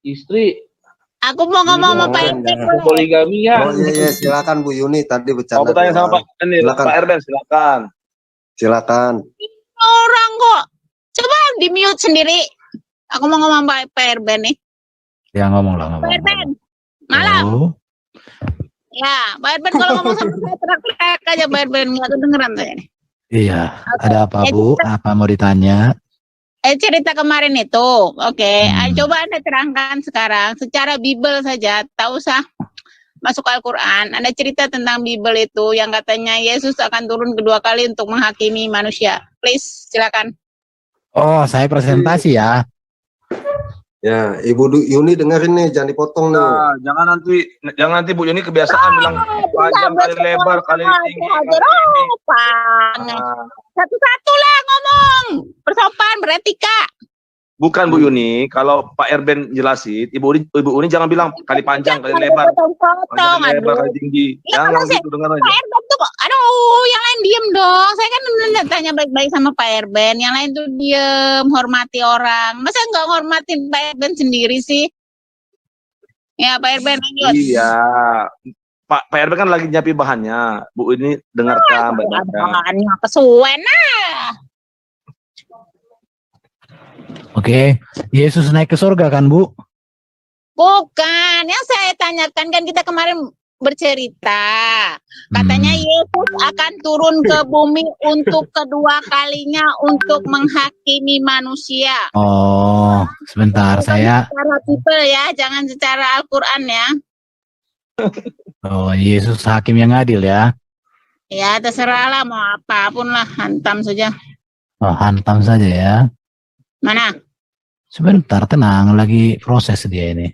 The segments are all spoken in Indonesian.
istri. Aku mau ngomong sama Pak RB. Poligami ya. Oh iya, silakan Bu Yuni, tadi bercanda. Aku tanya sama Pak Erben, silakan. Silakan. Orang kok. Coba di mute sendiri. Aku mau ngomong sama Pak RB nih. Ya ngomong lah, ngomong. Pak RB. Malam. Oh. Ya, Pak RB kalau ngomong sama saya teriak-teriak aja Pak RB, nggak kedengeran saya nih. Iya, ada apa Bu? Apa mau ditanya? Cerita kemarin itu, oke. Coba Anda terangkan sekarang secara Bible saja, tak usah masuk Al-Quran. Ada cerita tentang Bible itu yang katanya Yesus akan turun kedua kali untuk menghakimi manusia. Please, silakan. Oh, saya presentasi ya. Ya, Ibu Yuni dengerin nih, jangan dipotong nih. Nah, jangan nanti Bu Yuni kebiasaan bilang panjang kali lebar kali tinggi. Satu-satu lah ngomong, bersopan, beretika. Bukan Bu Yuni, kalau Pak Erben jelasin, Ibu Uni jangan bilang kali panjang, kali lebar, kali lebar, kali tinggi. Jangan gitu dengar aja. Pak Erben tuh, aduh, yang lain diem dong. Saya kan udah tanya baik-baik sama Pak Erben, yang lain tuh diem, hormati orang. Masa nggak hormatin Pak Erben sendiri sih? Ya Pak Erben lanjut. Iya, Pak Erben kan lagi nyiapin bahannya. Bu ini dengarkan baik-baik. Bahannya kesuwen nah. Oke, Yesus naik ke surga kan Bu? Bukan, yang saya tanyakan kan kita kemarin bercerita. Katanya Yesus akan turun ke bumi untuk kedua kalinya untuk menghakimi manusia. Oh, sebentar saya. Secara Bible ya, jangan secara Al-Quran ya. Oh, Yesus hakim yang adil ya? Ya, terserahlah mau apapun lah, hantam saja. Oh, hantam saja ya. Mana? Sebentar, tenang, lagi proses dia ini.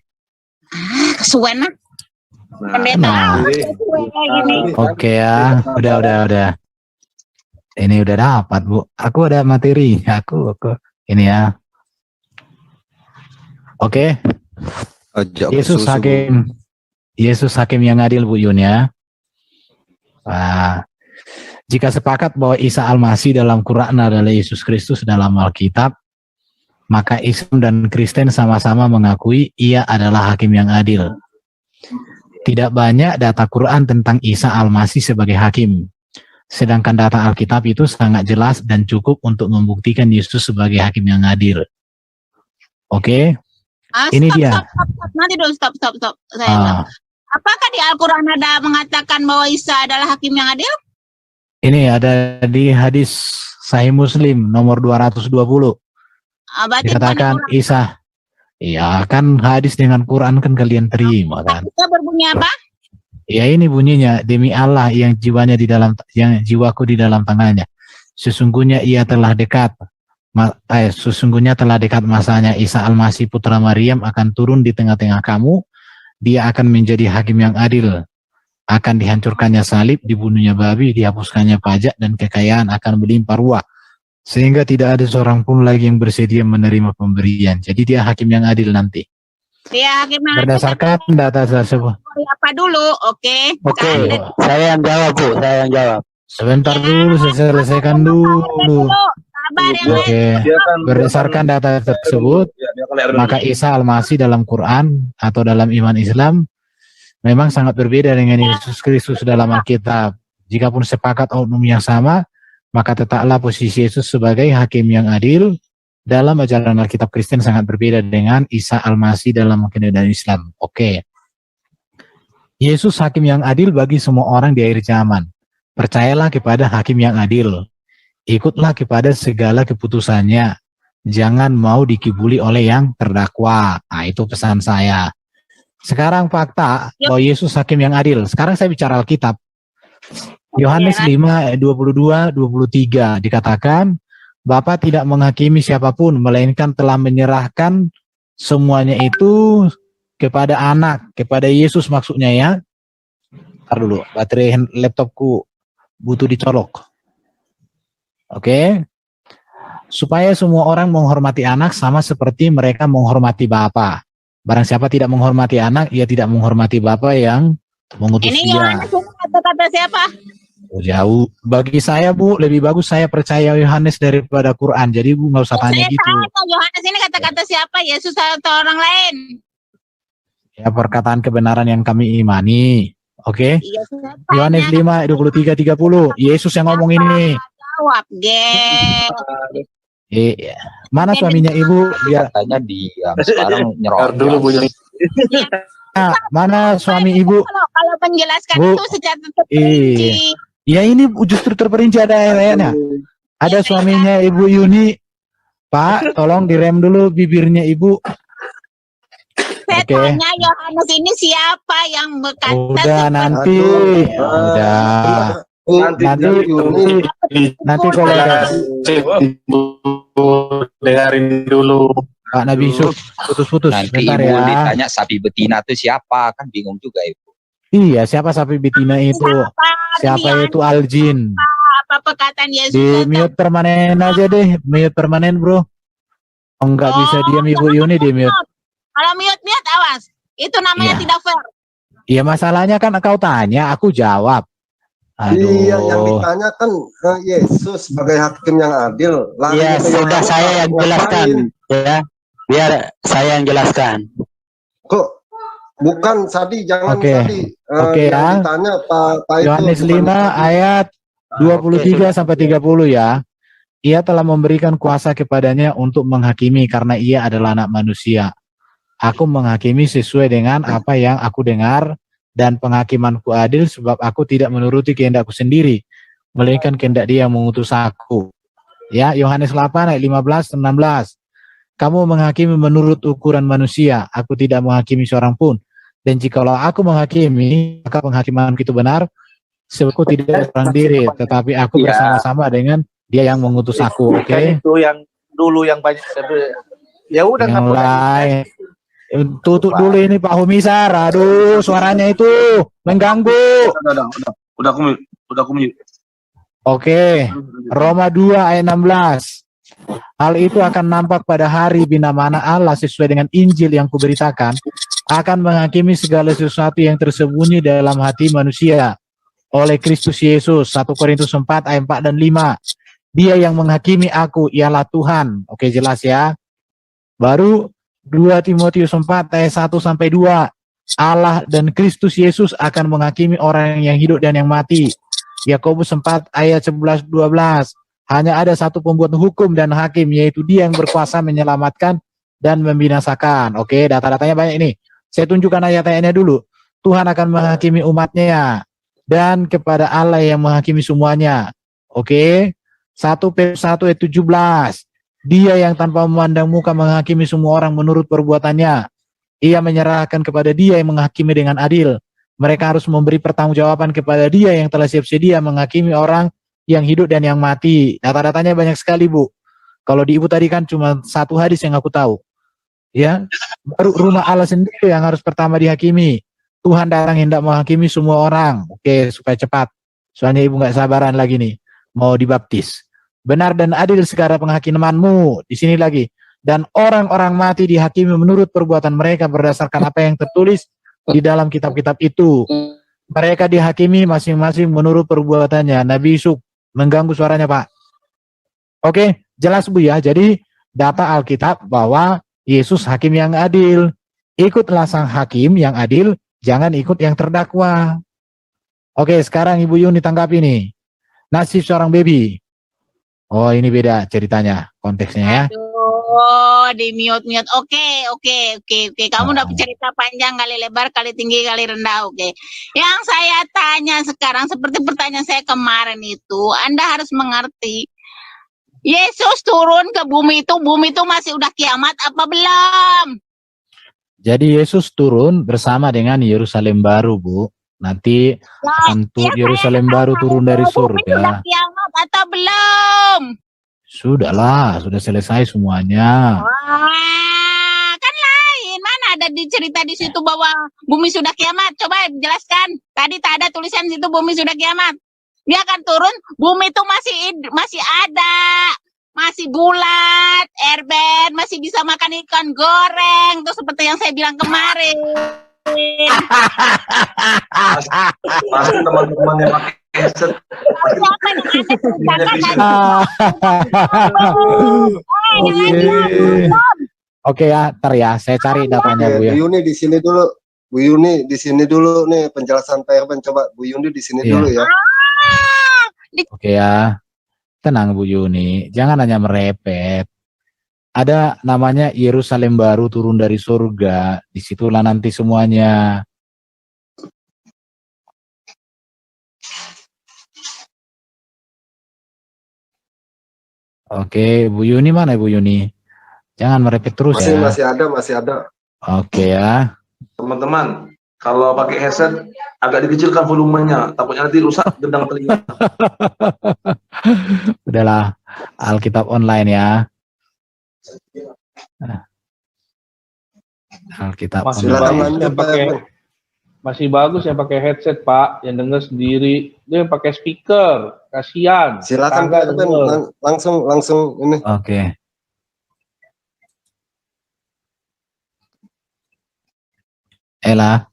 Kesuwen lah. Pendeta. Oke ya, udah. Ini udah dapat Bu. Aku ada materi. Aku ini ya. Oke. Yesus hakim yang adil Bu Yun ya. Jika sepakat bahwa Isa Al-Masih dalam Quran adalah Yesus Kristus dalam Alkitab, maka Islam dan Kristen sama-sama mengakui ia adalah hakim yang adil. Tidak banyak data Quran tentang Isa Al-Masih sebagai hakim. Sedangkan data Alkitab itu sangat jelas dan cukup untuk membuktikan Yesus sebagai hakim yang adil. Oke? Ini dia. Nanti dulu stop. Apakah di Al-Quran ada mengatakan bahwa Isa adalah hakim yang adil? Ini ada di hadis Sahih Muslim nomor 220. Dikatakan Isa. Iya kan hadis dengan Quran kan kalian terima kan. Kita berbunyi apa? Ya ini bunyinya, demi Allah yang jiwaku di dalam tangannya. Sesungguhnya sesungguhnya telah dekat masanya Isa Al-Masih putra Maryam akan turun di tengah-tengah kamu. Dia akan menjadi hakim yang adil. Akan dihancurkannya salib, dibunuhnya babi, dihapuskannya pajak, dan kekayaan akan melimpah ruah. Sehingga tidak ada seorang pun lagi yang bersedia menerima pemberian. Jadi dia hakim yang adil nanti. Dia hakim yang berdasarkan data tersebut. Apa dulu? Oke. Saya yang jawab Bu, saya yang jawab. Sebentar dulu, saya selesaikan dulu. Oke. Berdasarkan data tersebut, maka Isa Al-Masih dalam Quran atau dalam iman Islam memang sangat berbeda dengan Yesus Kristus dalam Alkitab. Jikapun sepakat umum yang sama, maka tetaplah posisi Yesus sebagai hakim yang adil dalam ajaran Alkitab Kristen sangat berbeda dengan Isa Al-Masih dalam keadaan Islam. Oke. Yesus hakim yang adil bagi semua orang di akhir zaman. Percayalah kepada hakim yang adil. Ikutlah kepada segala keputusannya. Jangan mau dikibuli oleh yang terdakwa. Nah, itu pesan saya. Sekarang fakta bahwa Yesus hakim yang adil. Sekarang saya bicara Alkitab. Yohanes 5, 22, 23 dikatakan, Bapa tidak menghakimi siapapun, melainkan telah menyerahkan semuanya itu kepada anak, kepada Yesus maksudnya ya. Ntar dulu, baterai laptopku butuh dicolok. Oke. Supaya semua orang menghormati anak sama seperti mereka menghormati Bapa. Barang siapa tidak menghormati anak, ia tidak menghormati Bapa yang mengutus dia. Ini Yohanes kata siapa? Jauh. Bagi saya Bu, lebih bagus saya percaya Yohanes daripada Quran. Jadi Bu nggak usah tanya gitu. Yohanes ini kata-kata siapa? Yesus atau orang lain? Ya, perkataan kebenaran yang kami imani. Oke. Iya, saya Yohanes tanya, 5 23-30. Yesus yang ngomong ini. jawab, geng. Mana suaminya ibu? Biar Katanya diam, sekarang nyerocos. dulu Bu Yuni. mana suami ibu? Kalau menjelaskan Bu. itu secara terperinci. Ya ini justru terperinci ada ayatnya. Ada suaminya Ibu Yuni. Pak, tolong direm dulu bibirnya Ibu. Saya Oke. tanya Yohanes ini siapa yang berkata Udah nanti. Udah. Nanti kalau ada dengarin dulu. Pak Nabi Yusuf putus-putus Nanti bentar ibu ya. ditanya sapi betina itu siapa, kan bingung juga ibu. Iya, siapa sapi betina itu? Siapa itu Aljin? apa perkataan Yesus? Di mute permanen aja deh, mute permanen bro. Enggak bisa diam Ibu Yuni di mute. Kalau mute awas. Itu namanya Iya. tidak fair. Iya masalahnya kan kau tanya, aku jawab. Aduh. Iya, yang ditanya kan Yesus sebagai hakim yang adil. Iya, sudah saya yang jelaskan. Ya, biar saya yang jelaskan. Kok bukan Sadi, jangan Oke. Sadi. Oke, yang ya. ditanya Pak itu. Yohanes bukan 5 Sadi. ayat 23 sampai 30 ya. Ia telah memberikan kuasa kepadanya untuk menghakimi karena ia adalah anak manusia. Aku menghakimi sesuai dengan apa yang aku dengar dan penghakimanku adil sebab aku tidak menuruti kehendakku sendiri, melainkan kehendak Dia yang mengutus aku. Ya, Yohanes 8 ayat 15 16. Kamu menghakimi menurut ukuran manusia, aku tidak menghakimi seorang pun. Dan jikalau aku menghakimi, maka penghakimanku itu benar, sebab aku tidak seorang diri, tetapi aku Iya. bersama-sama dengan Dia yang mengutus aku. Oke. Kan itu yang dulu yang banyak ya udah Yang nggak boleh. lain. Tutup dulu ini Pak Humisar. Aduh, suaranya itu mengganggu. Udah aku mute. Oke. Roma 2 ayat 16. Hal itu akan nampak pada hari bila mana Allah sesuai dengan Injil yang kuberitakan akan menghakimi segala sesuatu yang tersembunyi dalam hati manusia oleh Kristus Yesus. 1 Korintus 4 ayat 4 dan 5. Dia yang menghakimi aku ialah Tuhan. Oke, jelas ya. Baru 2 Timotius 4 ayat 1 sampai 2. Allah dan Kristus Yesus akan menghakimi orang yang hidup dan yang mati. Yakobus 4 ayat 11 12. Hanya ada satu pembuat hukum dan hakim, yaitu Dia yang berkuasa menyelamatkan dan membinasakan. Oke, data-datanya banyak ini. Saya tunjukkan ayat-ayatnya dulu. Tuhan akan menghakimi umatnya dan kepada Allah yang menghakimi semuanya. Oke. 1 Petrus 1 ayat 17. Dia yang tanpa memandang muka menghakimi semua orang menurut perbuatannya. Ia menyerahkan kepada Dia yang menghakimi dengan adil. Mereka harus memberi pertanggungjawaban kepada Dia yang telah siap sedia menghakimi orang yang hidup dan yang mati. Data-datanya banyak sekali, Bu. Kalau di Ibu tadi kan cuma satu hadis yang aku tahu. Ya, baru rumah Allah sendiri yang harus pertama dihakimi. Tuhan datang hendak menghakimi semua orang. Oke, supaya cepat. Soalnya Ibu nggak sabaran lagi nih, mau dibaptis. Benar dan adil sekarang penghakimanmu. Di sini lagi. Dan orang-orang mati dihakimi menurut perbuatan mereka berdasarkan apa yang tertulis di dalam kitab-kitab itu. Mereka dihakimi masing-masing menurut perbuatannya. Nabi Yusuf mengganggu suaranya, Pak. Oke, jelas Bu ya. Jadi data Alkitab bahwa Yesus hakim yang adil. Ikutlah sang hakim yang adil, jangan ikut yang terdakwa. Oke, sekarang Ibu Yuni tanggapi nih. Nasib seorang baby. Oh, ini beda ceritanya, konteksnya ya. Aduh, di mute. Oke. Kamu udah cerita panjang kali lebar, kali tinggi, kali rendah. Oke. Yang saya tanya sekarang seperti pertanyaan saya kemarin itu, Anda harus mengerti. Yesus turun ke bumi itu masih udah kiamat apa belum? Jadi Yesus turun bersama dengan Yerusalem baru, Bu. Nanti akan Yerusalem baru turun dari Bumi sudah surga. kiamat atau belum? Sudahlah, sudah selesai semuanya. Wah, kan lain. Mana ada di cerita di situ bahwa bumi sudah kiamat? Coba jelaskan. Tadi tak ada tulisan di situ bumi sudah kiamat. Dia akan turun, bumi itu masih ada. Masih bulat, Erben, masih bisa makan ikan goreng. Itu seperti yang saya bilang kemarin. Pasti teman-teman yang pakai headset. Siapa yang Anda ceritakan? Oke ya, ntar ya, saya cari datanya Bu ya. Bu Yuni di sini dulu. Bu Yuni di sini dulu nih penjelasan Pak Erben. Coba Bu Yuni di sini Iya. dulu ya. Oke ya. Tenang Bu Yuni, jangan hanya merepet. Ada namanya Yerusalem baru turun dari surga. Disitulah nanti semuanya. Oke, Bu Yuni mana Bu Yuni? Jangan merepet terus Masih ya. masih ada. Oke ya. Teman-teman, kalau pakai headset agak dikecilkan volumenya, takutnya nanti rusak gendang telinga. Udahlah, Alkitab online ya. Alkitab Masih Silakan online. bagus lanjut yang Pak pakai Erben. masih bagus yang pakai headset Pak, yang denger sendiri. Dia yang pakai speaker, kasihan. Silakan Tetangga Pak Erben, denger. langsung ini. Oke. Ella.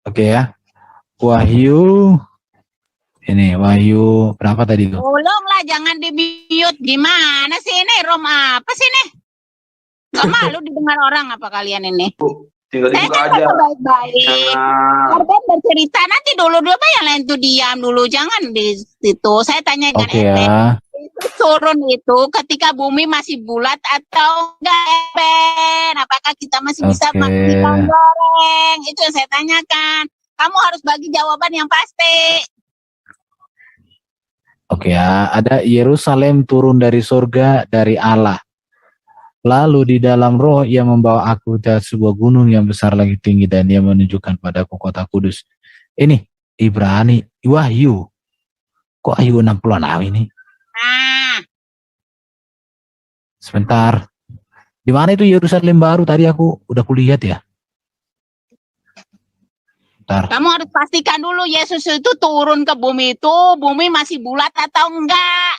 Oke ya. Wahyu. Ini Wahyu berapa tadi tuh? Tolonglah jangan di-mute. Gimana sih ini? Rom apa sih ini? Gak malu didengar orang apa kalian ini? Tinggal Saya dibuka kan aja. baik-baik. Nah, Erben bercerita nanti dulu yang lain tuh diam dulu, jangan di situ. Saya tanyakan Oke Erben, ya. itu turun itu ketika bumi masih bulat atau enggak Erben? Apakah kita masih bisa Oke. makan ikan goreng? Itu yang saya tanyakan. Kamu harus bagi jawaban yang pasti. Oke ya, ada Yerusalem turun dari surga dari Allah. Lalu di dalam roh ia membawa aku ke sebuah gunung yang besar lagi tinggi dan dia menunjukkan padaku kota kudus. Ini Ibrani, Wahyu. Kok Wahyu 66 ini? Nah, Sebentar. Di mana itu Yerusalem baru tadi aku udah kulihat ya? Bentar. kamu harus pastikan dulu Yesus itu turun ke bumi itu, bumi masih bulat atau enggak.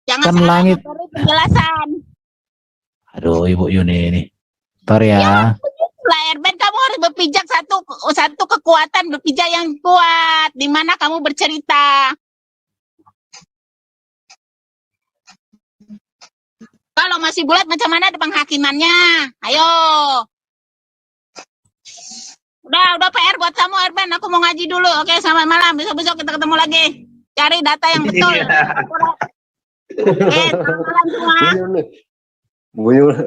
Jangan Kan salah langit. beri penjelasan. Aduh Ibu Yuni ini. Bentar ya. Lah Erben, kamu harus berpijak satu kekuatan, berpijak yang kuat. Di mana kamu bercerita. Kalau masih bulat macam mana ada penghakimannya? Ayo. Udah PR buat kamu Erben, aku mau ngaji dulu. Oke, selamat malam. Besok-besok kita ketemu lagi. Cari data yang betul. Oke, selamat malam semua. Bu Yuni. Bu Yuni.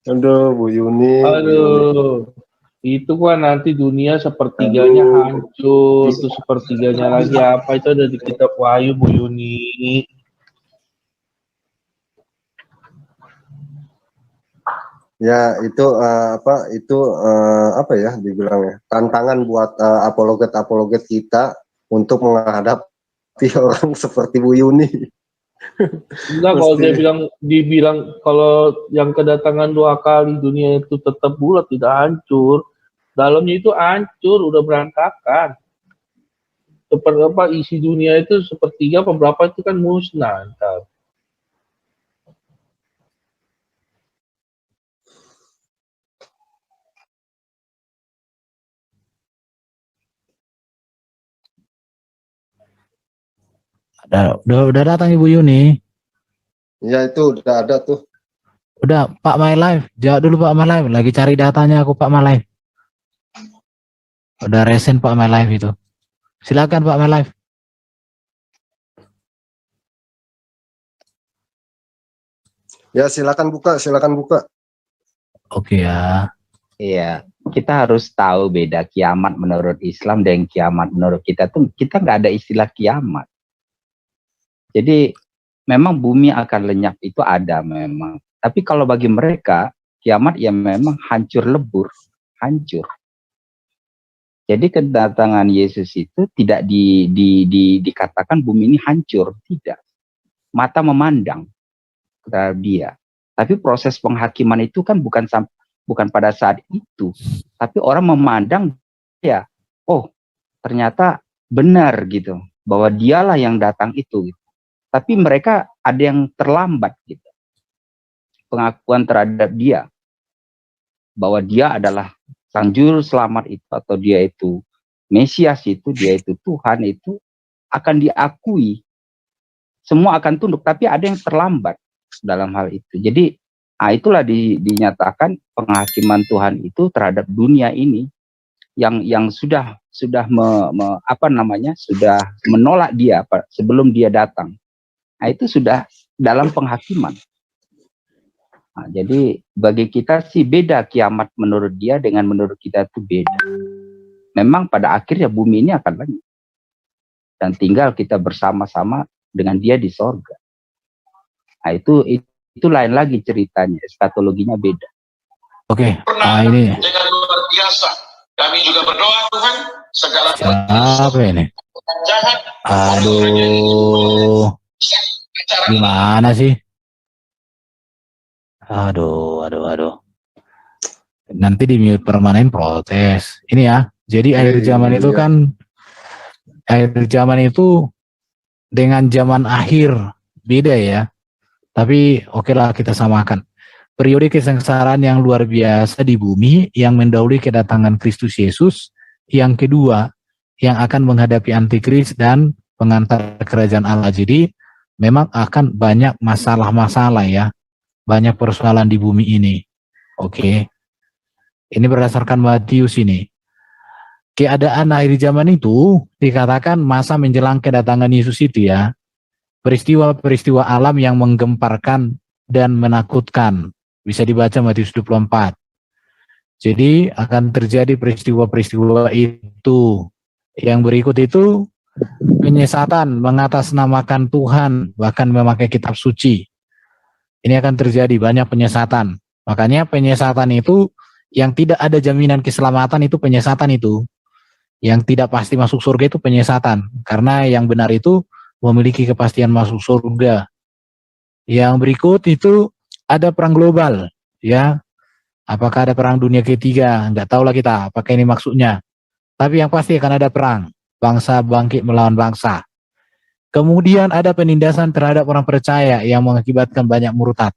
Aduh, Bu Yuni. Aduh, itu kan nanti dunia sepertiganya hancur, itu sepertiganya lagi apa itu ada di kitab Wahyu Bu Yuni. Ya itu apa ya dibilangnya tantangan buat apologet kita untuk menghadapi orang seperti Bu Yuni. Enggak, kalau dibilang kalau yang kedatangan 2 kali dunia itu tetap bulat tidak hancur, dalamnya itu hancur udah berantakan. Seperti apa isi dunia itu sepertiga beberapa itu kan musnah ntar. Udah datang Ibu Yuni. Ya itu udah ada tuh. Udah Pak My Life, jawab dulu Pak My Life. Lagi cari datanya aku Pak My Life. Udah resen Pak My Life itu. Silakan Pak My Life. Ya silakan buka. Oke ya. Iya, kita harus tahu beda kiamat menurut Islam dan kiamat menurut kita tuh kita nggak ada istilah kiamat. Jadi memang bumi akan lenyap itu ada memang. Tapi kalau bagi mereka kiamat ya memang hancur lebur, hancur. Jadi kedatangan Yesus itu tidak dikatakan bumi ini hancur, tidak. Mata memandang terhadap dia. Tapi proses penghakiman itu kan bukan pada saat itu, tapi orang memandang ya, oh ternyata benar gitu, bahwa dialah yang datang itu. Gitu. Tapi mereka ada yang terlambat gitu, pengakuan terhadap dia, bahwa dia adalah sang juru selamat itu, atau dia itu Mesias itu, dia itu Tuhan itu akan diakui, semua akan tunduk, tapi ada yang terlambat dalam hal itu. Jadi Nah, itulah dinyatakan penghakiman Tuhan itu terhadap dunia ini yang sudah sudah menolak dia sebelum dia datang. Nah, itu sudah dalam penghakiman. Nah, jadi bagi kita sih beda kiamat menurut dia dengan menurut kita itu beda. Memang pada akhirnya bumi ini akan lenyap dan tinggal kita bersama-sama dengan dia di sorga. Nah, itu lain lagi ceritanya, eskatologinya beda. Oke, ini dengan luar biasa. Kami juga berdoa Tuhan segala apa ini? jahat. Aduh, gimana sih? Aduh. Nanti di mute permanen protes. Ini ya. Jadi akhir zaman itu kan, akhir zaman itu dengan zaman akhir beda ya. Tapi oke lah kita samakan. Periode kesengsaraan yang luar biasa di bumi yang mendahului kedatangan Kristus Yesus. Yang kedua, yang akan menghadapi antikris dan pengantar kerajaan Allah. Jadi memang akan banyak masalah-masalah ya. Banyak persoalan di bumi ini. Oke. Ini berdasarkan Matius ini. Keadaan akhir zaman itu dikatakan masa menjelang kedatangan Yesus itu ya. Peristiwa-peristiwa alam yang menggemparkan dan menakutkan. Bisa dibaca Matius 24. Jadi akan terjadi peristiwa-peristiwa itu. Yang berikut itu penyesatan, mengatasnamakan Tuhan, bahkan memakai kitab suci. Ini akan terjadi banyak penyesatan. Makanya penyesatan itu yang tidak ada jaminan keselamatan itu penyesatan itu. Yang tidak pasti masuk surga itu penyesatan. Karena yang benar itu memiliki kepastian masuk surga. Yang berikut itu ada perang global, ya. Apakah ada perang dunia ketiga? Nggak tahu lah kita, apakah ini maksudnya. Tapi yang pasti akan ada perang. Bangsa bangkit melawan bangsa. Kemudian ada penindasan terhadap orang percaya yang mengakibatkan banyak murtad.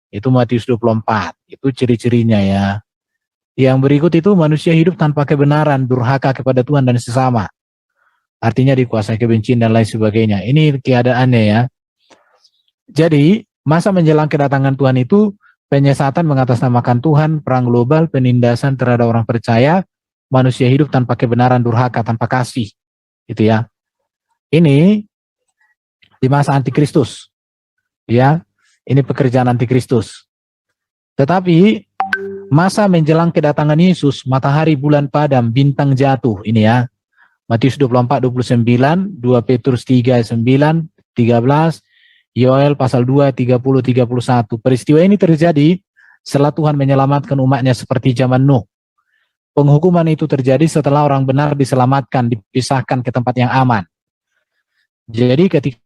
Itu Matius 24. Itu ciri-cirinya ya. Yang berikut itu manusia hidup tanpa kebenaran, durhaka kepada Tuhan dan sesama. Artinya dikuasai kebencian dan lain sebagainya. Ini keadaannya ya. Jadi, masa menjelang kedatangan Tuhan itu, penyesatan mengatasnamakan Tuhan, perang global, penindasan terhadap orang percaya, manusia hidup tanpa kebenaran, durhaka, tanpa kasih. Itu ya. Ini di masa antikristus. Ya, ini pekerjaan antikristus. Tetapi, masa menjelang kedatangan Yesus, matahari, bulan padam, bintang jatuh. Ini ya. Matius 24, 29, 2 Petrus 3, 9, 13, Yoel pasal 2, 30, 31. Peristiwa ini terjadi setelah Tuhan menyelamatkan umatnya seperti zaman Nuh. Penghukuman itu terjadi setelah orang benar diselamatkan, dipisahkan ke tempat yang aman. Jadi ketika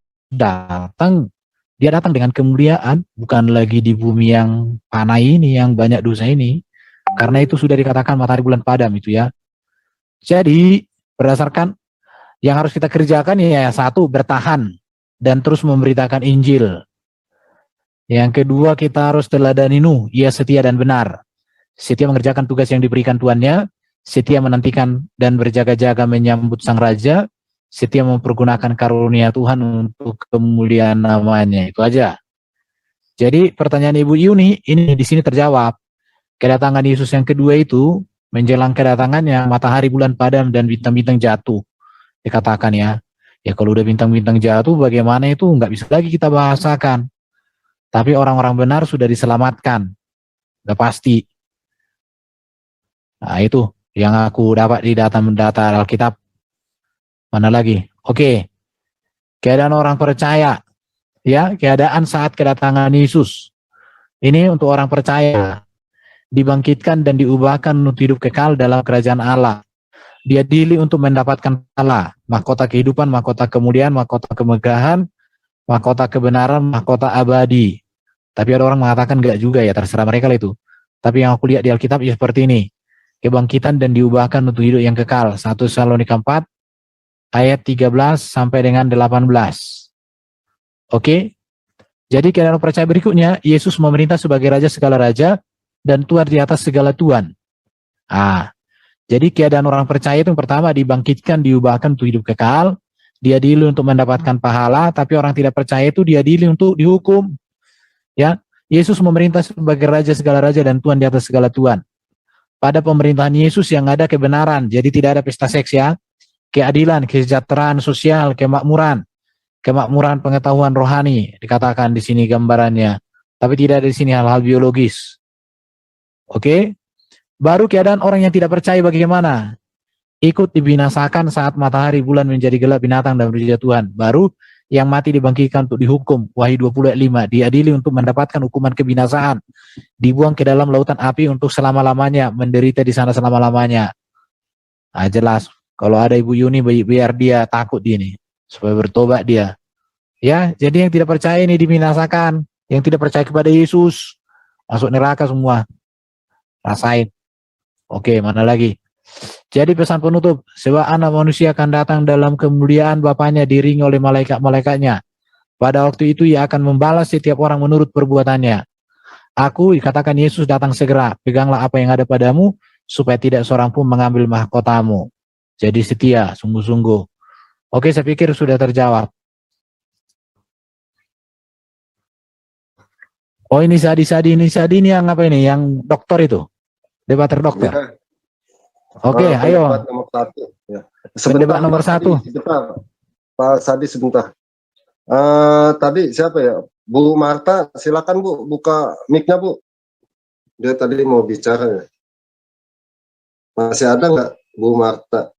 dia datang dengan kemuliaan, bukan lagi di bumi yang panah ini, yang banyak dosa ini. Karena itu sudah dikatakan matahari bulan padam itu ya. Jadi berdasarkan yang harus kita kerjakan ya, satu, bertahan dan terus memberitakan Injil. Yang kedua, kita harus teladani Nuh, ia setia dan benar. Setia mengerjakan tugas yang diberikan tuannya, setia menantikan dan berjaga-jaga menyambut sang raja, setia mempergunakan karunia Tuhan untuk kemuliaan namanya. Itu aja. Jadi pertanyaan Ibu Yuni ini di sini terjawab. Kedatangan Yesus yang kedua itu menjelang kedatangannya matahari, bulan padam dan bintang-bintang jatuh. Dikatakan ya. Ya kalau udah bintang-bintang jatuh bagaimana itu nggak bisa lagi kita bahasakan. Tapi orang-orang benar sudah diselamatkan. Udah pasti. Nah itu yang aku dapat di data Alkitab. Mana lagi? Oke. Keadaan orang percaya. Ya, keadaan saat kedatangan Yesus. Ini untuk orang percaya. Dibangkitkan dan diubahkan untuk hidup kekal dalam kerajaan Allah. Dia diadili untuk mendapatkan pahala, mahkota kehidupan, mahkota kemuliaan, mahkota kemegahan, mahkota kebenaran, mahkota abadi. Tapi ada orang mengatakan enggak juga ya, terserah mereka lah itu. Tapi yang aku lihat di Alkitab ya seperti ini. Kebangkitan dan diubahkan untuk hidup yang kekal. 1 Tesalonika 4 ayat 13 sampai dengan 18. Oke. Jadi keadaan percaya berikutnya, Yesus memerintah sebagai raja segala raja dan Tuhan di atas segala tuan. Jadi keadaan orang percaya itu yang pertama dibangkitkan, diubahkan untuk hidup kekal, diadili untuk mendapatkan pahala, tapi orang tidak percaya itu diadili untuk dihukum. Ya, Yesus memerintah sebagai raja segala raja dan Tuhan di atas segala Tuhan. Pada pemerintahan Yesus yang ada kebenaran, jadi tidak ada pesta seks ya, keadilan, kesejahteraan sosial, kemakmuran pengetahuan rohani dikatakan di sini gambarannya, tapi tidak ada di sini hal-hal biologis. Oke? Baru keadaan orang yang tidak percaya bagaimana? Ikut dibinasakan saat matahari bulan menjadi gelap, binatang dan berjatuhan. Baru yang mati dibangkitkan untuk dihukum. Wahyu 20 ayat 5. Diadili untuk mendapatkan hukuman kebinasaan. Dibuang ke dalam lautan api untuk selama-lamanya. Menderita di sana selama-lamanya. Nah, jelas. Kalau ada Ibu Yuni, biar dia takut ini. Supaya bertobat dia. Ya, jadi yang tidak percaya ini dibinasakan. Yang tidak percaya kepada Yesus. Masuk neraka semua. Rasain. Oke, mana lagi? Jadi pesan penutup, sebab anak manusia akan datang dalam kemuliaan Bapaknya diiringi oleh malaikat-malaikatnya. Pada waktu itu ia akan membalas setiap orang menurut perbuatannya. Aku, dikatakan Yesus datang segera, peganglah apa yang ada padamu, supaya tidak seorang pun mengambil mahkotamu. Jadi setia, sungguh-sungguh. Oke, saya pikir sudah terjawab. Oh ini Sadi ini yang apa ini? Yang dokter itu? Debater dokter? Ya. Oke, ayo. Debat nomor 1. Ya. Debat nomor 1. Sebentar, Pak Sadi sebentar. Tadi siapa ya? Bu Marta, silakan Bu, buka mic-nya Bu. Dia tadi mau bicara ya. Masih ada nggak Bu Marta?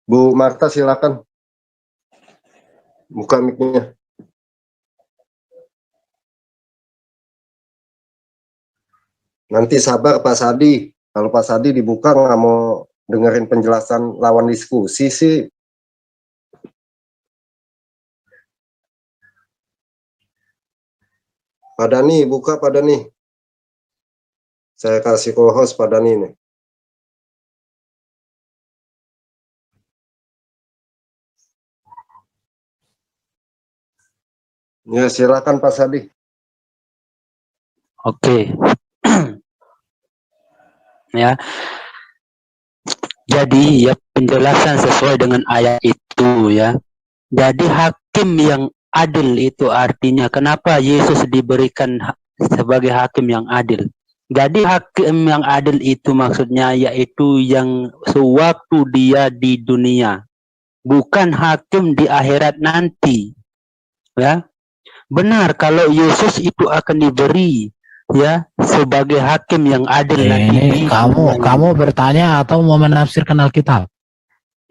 Bu Marta silakan. Buka mic-nya. Nanti sabar Pak Sadi. Kalau Pak Sadi dibuka nggak mau dengerin penjelasan lawan diskusi sih. Pak Dani, buka Pak Dani. Saya kasih co-host Pak Dani nih. Ya silakan Pak Sadi. Oke. Ya. Jadi ya penjelasan sesuai dengan ayat itu ya. Jadi hakim yang adil itu artinya kenapa Yesus diberikan sebagai hakim yang adil. Jadi hakim yang adil itu maksudnya yaitu yang sewaktu dia di dunia. Bukan hakim di akhirat nanti. Ya. Benar kalau Yesus itu akan diberi ya sebagai hakim yang adil nanti. Ini kamu bertanya atau mau menafsirkan Alkitab?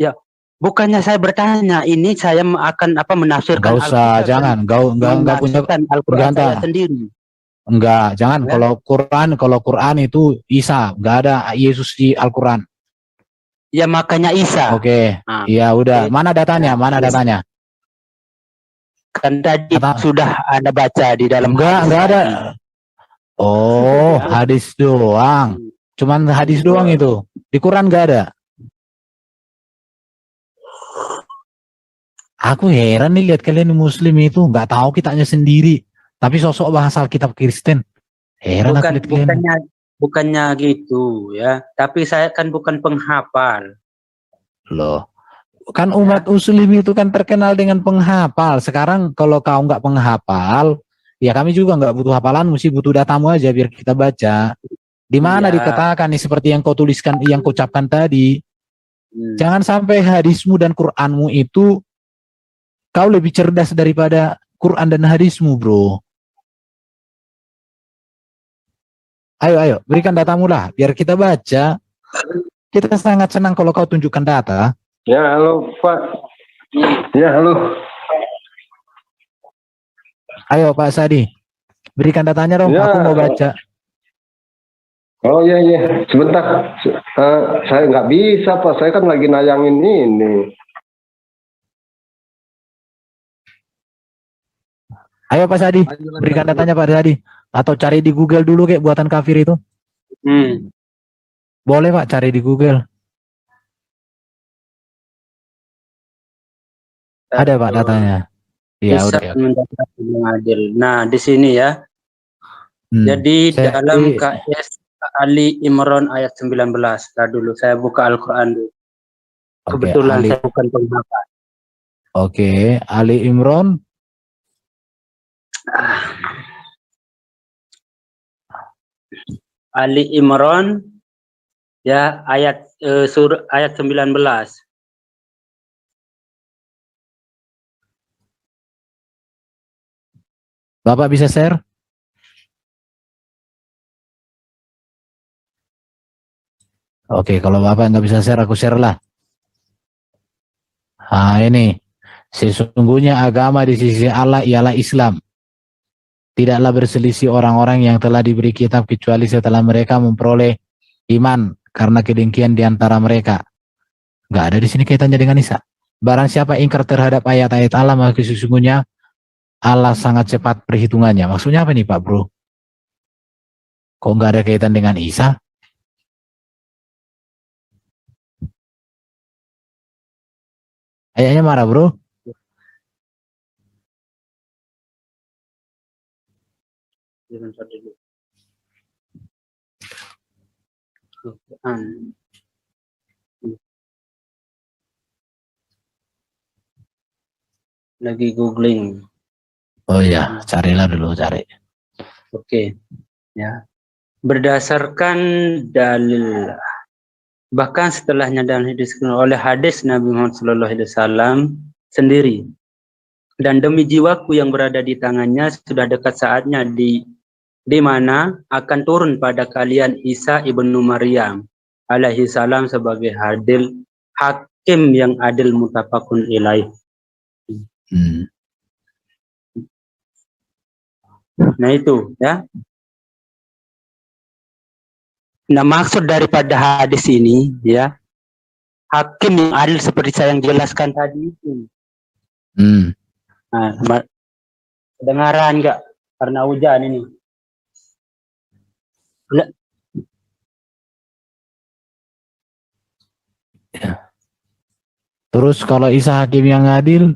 Ya, bukannya saya bertanya, ini saya akan menafsirkan. Enggak usah, jangan. Enggak punya Al-Qur'an saya sendiri. Enggak, jangan. Ya? Kalau Quran itu Isa, enggak ada Yesus di Al-Qur'an. Ya makanya Isa. Oke. Nah, ya udah. Mana datanya? Mana datanya? Kan tadi sudah Anda baca di dalam. Enggak ada. Oh, hadis doang. Cuman hadis doang itu. Di Quran nggak ada. Aku heran nih lihat kalian Muslim itu nggak tahu kitabnya sendiri, tapi sosok bahas Alkitab Kristen. Heran aku lihat kalian. Bukannya gitu ya. Tapi saya kan bukan penghafal. Loh, kan umat Muslim itu kan terkenal dengan penghafal. Sekarang kalau kau nggak penghafal, ya kami juga nggak butuh hafalan, mesti butuh datamu aja biar kita baca. Di mana dikatakan nih seperti yang kau tuliskan, yang kau ucapkan tadi. Jangan sampai hadismu dan Quranmu itu kau lebih cerdas daripada Quran dan hadismu, bro. Ayo, berikan datamu lah, biar kita baca. Kita sangat senang kalau kau tunjukkan data. Ya, halo Pak. Ya, halo. Ayo Pak Sadi, berikan datanya dong, aku mau baca. Oh iya, sebentar. Saya nggak bisa Pak, saya kan lagi nayangin ini. Ayo Pak Sadi, berikan datanya Pak Sadi. Atau cari di Google dulu kayak buatan kafir itu. Boleh Pak, cari di Google. Ada Pak datanya. Ya udah. Adil. Nah di sini ya. Jadi dalam KS Ali Imran ayat 19. Nah dulu saya buka Al-Quran dulu. Kebetulan saya bukan penghafal. Oke, Ali Imran Ali Imran ya ayat ayat 19. Bapak bisa share? Oke, kalau Bapak nggak bisa share, aku share lah. Nah, ini. Sesungguhnya agama di sisi Allah ialah Islam. Tidaklah berselisih orang-orang yang telah diberi kitab kecuali setelah mereka memperoleh iman karena kedengkian di antara mereka. Nggak ada di sini kaitannya dengan Isa. Barang siapa ingkar terhadap ayat-ayat Allah, maka sesungguhnya Allah sangat cepat perhitungannya. Maksudnya apa nih Pak Bro? Kok nggak ada kaitan dengan Isa? Ayahnya marah Bro. Lagi googling. Oh iya, carilah dulu, cari. Oke, ya. Berdasarkan dalil, bahkan setelahnya dan didiskusikan oleh hadis Nabi Muhammad SAW sendiri. Dan demi jiwaku yang berada di tangannya, sudah dekat saatnya di mana akan turun pada kalian Isa ibnu Maryam alaihi salam sebagai hakim yang adil mutafakun ilaih. Nah itu ya. Nah maksud daripada hadis ini ya, hakim yang adil seperti saya yang jelaskan tadi itu. Nah, kedengaran enggak karena hujan ini? Ya. Terus kalau Isa hakim yang adil,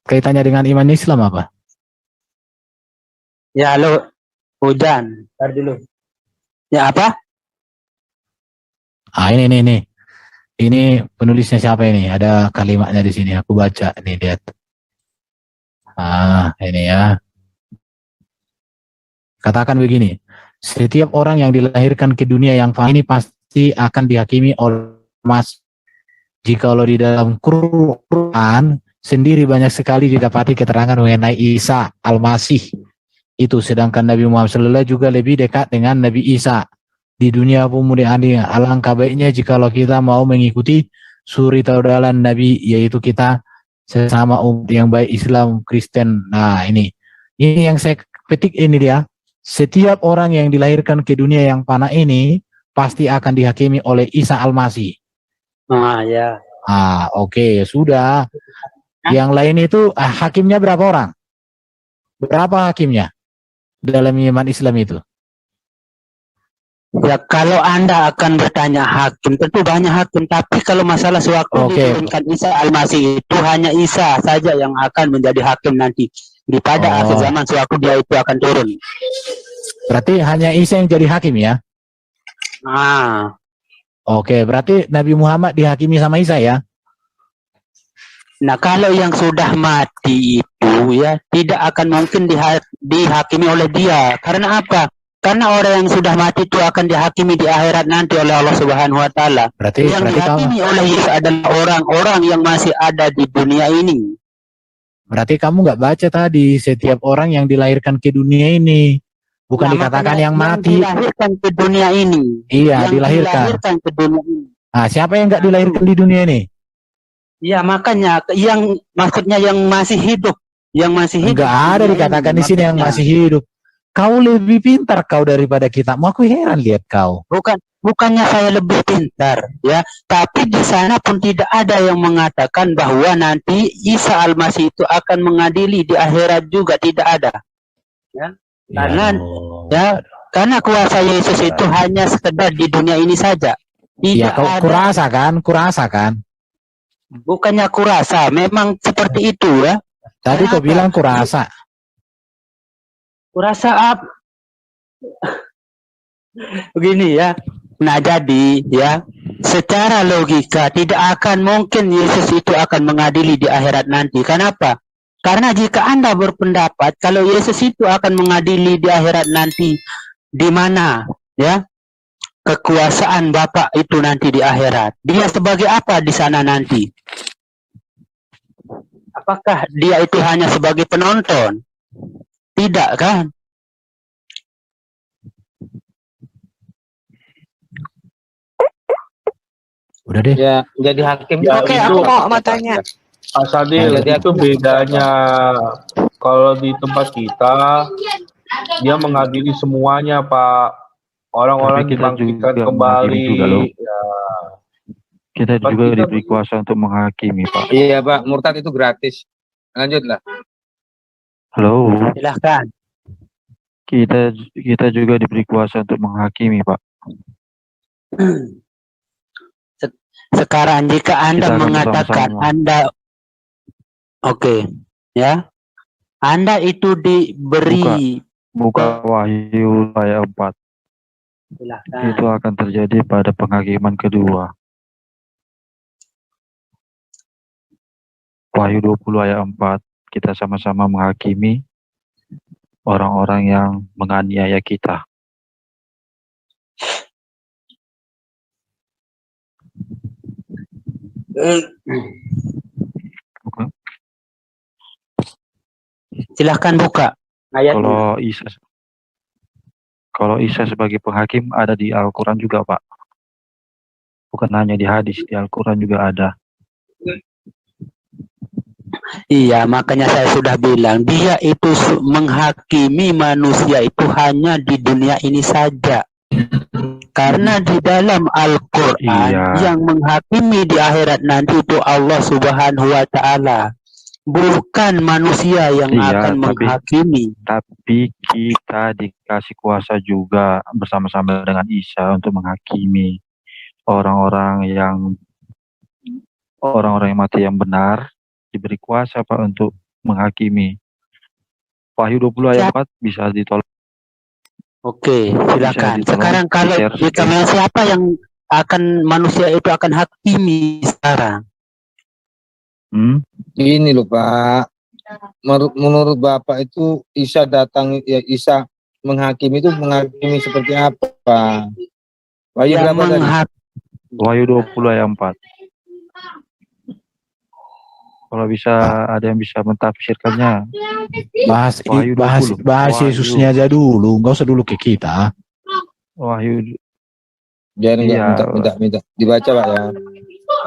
kaitannya dengan iman Islam apa? Ya halo, hujan. Ntar dulu. Ya apa? Ah ini. Ini penulisnya siapa ini? Ada kalimatnya di sini. Aku baca. Nih lihat. Ah ini ya. Katakan begini. Setiap orang yang dilahirkan ke dunia yang fana ini pasti akan dihakimi oleh Mas. Jikalau di dalam Quran sendiri banyak sekali didapati keterangan mengenai Isa Al-Masih. Itu sedangkan Nabi Muhammad SAW juga lebih dekat dengan Nabi Isa. Di dunia pemulihan ini, alangkah baiknya jikalau kita mau mengikuti suri taudalan Nabi, yaitu kita sesama umat yang baik Islam, Kristen. Nah ini yang saya petik ini dia. Setiap orang yang dilahirkan ke dunia yang fana ini pasti akan dihakimi oleh Isa Al-Masih. Ah ya. Ah oke, sudah. Yang lain itu hakimnya berapa orang? Berapa hakimnya dalam iman Islam itu? Ya kalau Anda akan bertanya hakim, tentu banyak hakim. Tapi kalau masalah sewaktu diturunkan Isa Al-Masih itu hanya Isa saja yang akan menjadi hakim nanti. Di pada akhir zaman sewaktu dia itu akan turun. Berarti hanya Isa yang jadi hakim ya? Oke, berarti Nabi Muhammad dihakimi sama Isa ya? Nah kalau yang sudah mati itu ya tidak akan mungkin dihakimi oleh dia. Karena apa? Karena orang yang sudah mati itu akan dihakimi di akhirat nanti oleh Allah Subhanahu Wa Taala. Yang dihakimi oleh Yesus adalah orang-orang yang masih ada di dunia ini. Berarti kamu nggak baca tadi setiap orang yang dilahirkan ke dunia ini, bukan dikatakan yang mati. Dilahirkan ke dunia ini. Iya, dilahirkan ke dunia ini. Nah, siapa yang nggak dilahirkan di dunia ini? Ya makanya yang maksudnya yang masih hidup, Nggak ada dikatakan di sini yang masih hidup. Kau lebih pintar kau daripada kita. Mau aku heran lihat kau. Bukannya saya lebih pintar ya, tapi di sana pun tidak ada yang mengatakan bahwa nanti Isa Al-Masih itu akan mengadili di akhirat juga, tidak ada. Ya. Karena kuasa Yesus itu hanya sekedar di dunia ini saja. Iya, kurasa kan? Bukannya kurasa, memang seperti itu ya. Tadi kau bilang kurasa. Kurasa apa? Begini ya. Nah jadi ya, secara logika tidak akan mungkin Yesus itu akan mengadili di akhirat nanti. Kenapa? Karena jika Anda berpendapat kalau Yesus itu akan mengadili di akhirat nanti, di mana ya kekuasaan Bapa itu nanti di akhirat, dia sebagai apa di sana nanti? Apakah dia itu hanya sebagai penonton? Tidak kan? Udah deh. Ya, jadi hakim. Ya, Oke, itu aku mau tanya. Pak Sadil, Jadi itu bedanya kalau di tempat kita, dia mengadili semuanya, Pak. Orang-orang Tapi kita dibangkitkan juga kembali. menghakimi juga loh. Ya. Kita Tempat juga kita diberi kuasa untuk menghakimi, Pak. Iya, Pak, murtad itu gratis. Lanjutlah. Halo. Silahkan. Kita juga diberi kuasa untuk menghakimi, Pak. Sekarang jika Anda Kita akan mengatakan bersama-sama. Anda oke, ya. Anda itu diberi Buka Wahyu ayat 4. silahkan. Itu akan terjadi pada penghakiman kedua. Wahyu 20 ayat 4. Kita sama-sama menghakimi orang-orang yang menganiaya kita. Buka. Silahkan buka ayatnya. Kalau Isa sebagai penghakim ada di Al-Quran juga, Pak. Bukan hanya di hadis, di Al-Quran juga ada. Iya, makanya saya sudah bilang dia itu menghakimi manusia itu hanya di dunia ini saja. Karena di dalam Al-Quran yang menghakimi di akhirat nanti itu Allah Subhanahu wa Ta'ala, bukan manusia yang akan menghakimi. Tapi kita dikasih kuasa juga bersama-sama dengan Isa untuk menghakimi orang-orang yang mati yang benar, diberi kuasa, Pak, untuk menghakimi. Wahyu 20 ayat 4 bisa ditolak. Oke, silakan. Sekarang kalau siapa yang akan manusia itu akan hakimi sekarang? Ini loh, Pak. Menurut Bapak itu Isa datang, ya Isa menghakimi itu menghakimi seperti apa, Pak? Wahyu berapa tadi? Wahyu 20 ayat 4. Kalau bisa ada yang bisa mentafsirkannya. Bahas Yesusnya aja dulu, nggak usah dulu ke kita. Wahyu. Jangan minta dibaca, Pak, ya.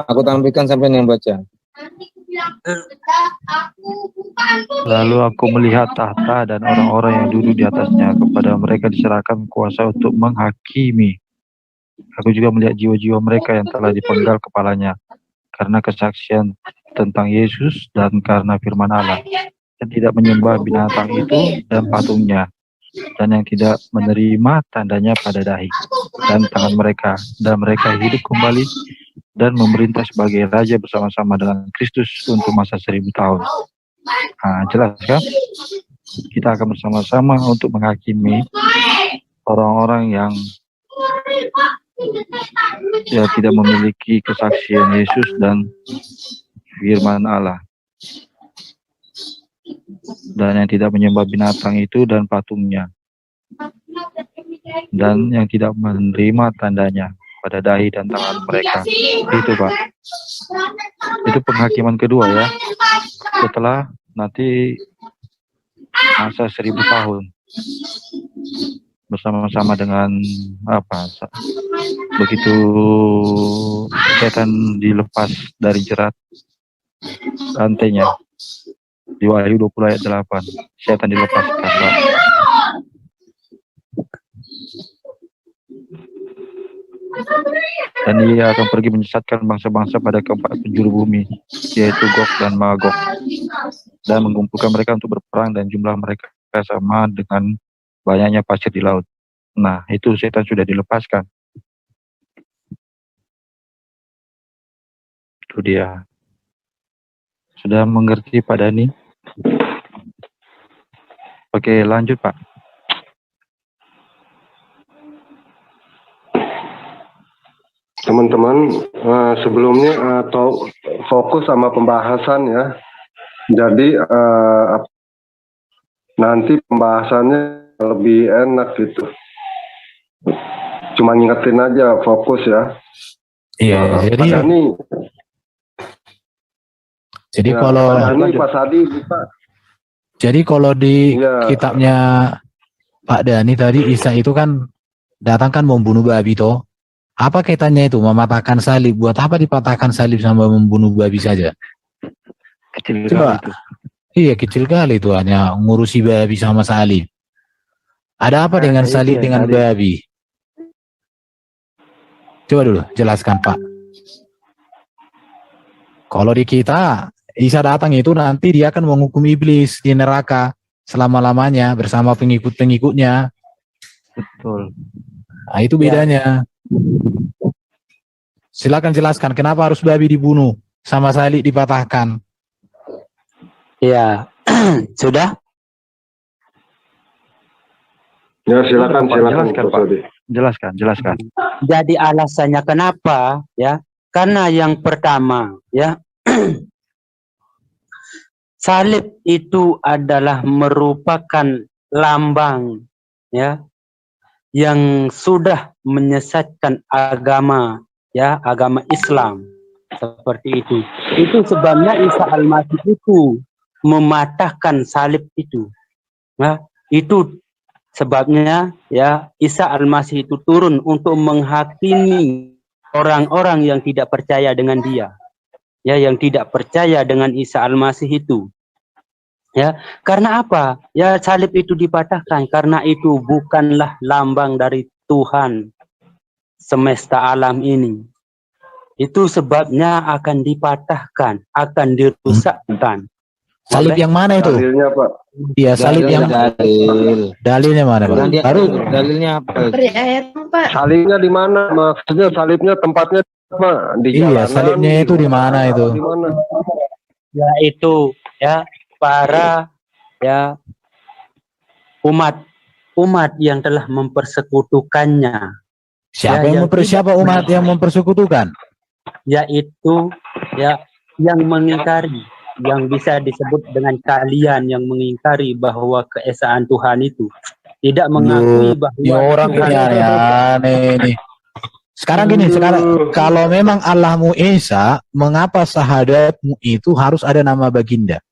Aku tampilkan sampai yang baca. Lalu aku melihat tahta dan orang-orang yang duduk di atasnya, kepada mereka diserahkan kuasa untuk menghakimi. Aku juga melihat jiwa-jiwa mereka yang telah dipenggal kepalanya karena kesaksian tentang Yesus dan karena firman Allah, yang tidak menyembah binatang itu dan patungnya, dan yang tidak menerima tandanya pada dahi dan tangan mereka, dan mereka hidup kembali dan memerintah sebagai raja bersama-sama dengan Kristus untuk masa 1000 tahun. Nah, jelas kan? Kita akan bersama-sama untuk menghakimi orang-orang yang tidak memiliki kesaksian Yesus dan firman Allah, dan yang tidak menyembah binatang itu dan patungnya, dan yang tidak menerima tandanya pada dahi dan tangan mereka. Itu, Pak. Itu penghakiman kedua, ya. Setelah nanti masa 1000 tahun bersama-sama dengan begitu setan dilepas dari jerat rantainya di Wahyu 20 ayat 8, setan dilepaskan, Pak. Dan ia akan pergi menyesatkan bangsa-bangsa pada keempat penjuru bumi, yaitu Gog dan Magog, dan mengumpulkan mereka untuk berperang, dan jumlah mereka sama dengan banyaknya pasir di laut. Nah, itu setan sudah dilepaskan. Itu dia. Sudah mengerti, Pak Dani? Oke, lanjut, Pak. Teman-teman, sebelumnya atau fokus sama pembahasan, ya. Jadi nanti pembahasannya lebih enak gitu. Cuma ngingetin aja, fokus ya. Iya, Pak Dhani. Jadi Ya, kalau Pak Dhani, Pak Sadi bisa. Jadi kalau di Ya. kitabnya Pak Dhani tadi, Isa itu kan datang kan membunuh babi toh. Apa kaitannya itu mematahkan salib? Buat apa dipatahkan salib sama membunuh babi saja? Kecil Coba. kali itu. Iya, kecil kali itu, hanya ngurusi babi sama salib. Ada apa dengan itu salib yang dengan tadi. babi? Coba dulu jelaskan, Pak. Kalau di kita, Isa datang itu nanti dia akan menghukum iblis di neraka selama-lamanya bersama pengikut-pengikutnya. Betul. Nah, itu bedanya. Silakan jelaskan kenapa harus babi dibunuh sama salib dipatahkan. Ya, sudah. Ya, silakan, Pak, silakan. jelaskan, Pak Pak. Sadi. Jelaskan. Jadi alasannya kenapa ya? Karena yang pertama ya, salib itu adalah merupakan lambang ya yang sudah menyesatkan agama ya, agama Islam seperti itu. Itu sebabnya Isa Al-Masih itu mematahkan salib itu. Nah, itu sebabnya ya Isa Al-Masih itu turun untuk menghakimi orang-orang yang tidak percaya dengan dia. Ya, yang tidak percaya dengan Isa Al-Masih itu. Ya, karena apa? Ya, salib itu dipatahkan karena itu bukanlah lambang dari Tuhan semesta alam ini. Itu sebabnya akan dipatahkan, akan dirusakkan. Salib yang mana itu? Dalilnya, Pak. Iya, salib yang dalilnya mana, Pak? Baru Dalilnya apa? Beri ayat dong, Pak. Salibnya di mana? Maksudnya salibnya tempatnya apa? Di iya, jalanan, salibnya itu di mana itu? Di mana? Ya itu ya para ya umat yang telah mempersekutukannya. Siapa Ya, yang siapa umat yang mempersekutukan? Yaitu ya yang mengingkari, yang bisa disebut dengan kalian yang mengingkari bahwa keesaan Tuhan itu, tidak mengakui bahwa Ini orang Tuhan ini aneh nih. Sekarang gini, sekarang kalau memang Allahmu Esa, mengapa sahadatmu itu harus ada nama baginda?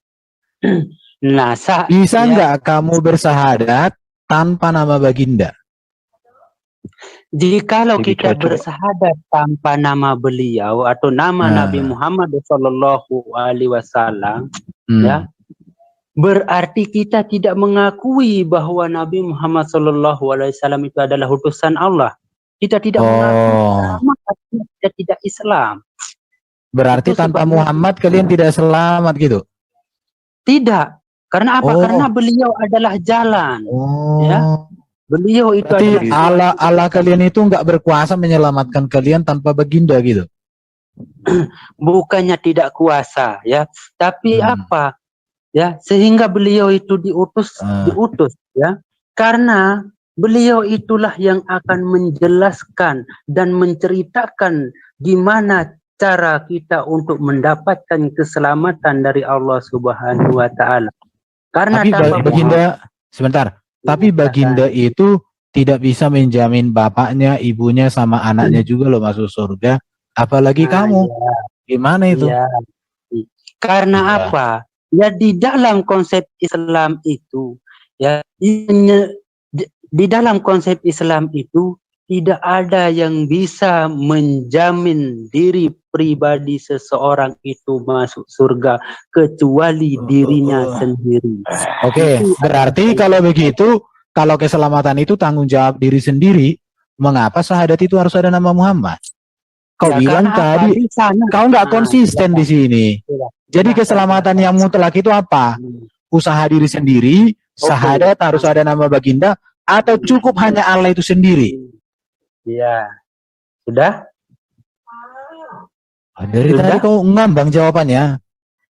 Nah, bisa nggak kamu bersahadat tanpa nama baginda? Jikalau kita bersahadat tanpa nama beliau atau nama Nabi Muhammad Shallallahu Alaihi Wasallam, ya, berarti kita tidak mengakui bahwa Nabi Muhammad Shallallahu Alaihi Wasallam itu adalah utusan Allah. Kita tidak mengakui, maka kita tidak Islam. Berarti itu tanpa Muhammad kalian tidak selamat gitu? Tidak, karena apa? Karena beliau adalah jalan. Ya. Beliau itu berarti Allah kalian itu nggak berkuasa menyelamatkan kalian tanpa baginda gitu? Bukannya tidak kuasa ya, tapi apa? Ya, sehingga beliau itu diutus ya, karena beliau itulah yang akan menjelaskan dan menceritakan gimana cara kita untuk mendapatkan keselamatan dari Allah Subhanahu wa taala. Karena tapi baginda sebentar. Tapi baginda itu tidak bisa menjamin bapaknya, ibunya, sama anaknya juga loh masuk surga. Apalagi kamu. Ya. Gimana itu? Ya. Karena apa? Ya di dalam konsep Islam itu, ya di dalam konsep Islam itu tidak ada yang bisa menjamin diri pribadi seseorang itu masuk surga kecuali dirinya sendiri. Oke, berarti kalau begitu, kalau keselamatan itu tanggung jawab diri sendiri, mengapa syahadat itu harus ada nama Muhammad? Kau Ya, bilang tadi, kau nggak konsisten di sini. Jadi keselamatan yang mutlak itu apa? Usaha diri sendiri, syahadat harus ada nama baginda, atau cukup hanya Allah itu sendiri? Ya, sudah. Dari tadi kau ngambang jawabannya.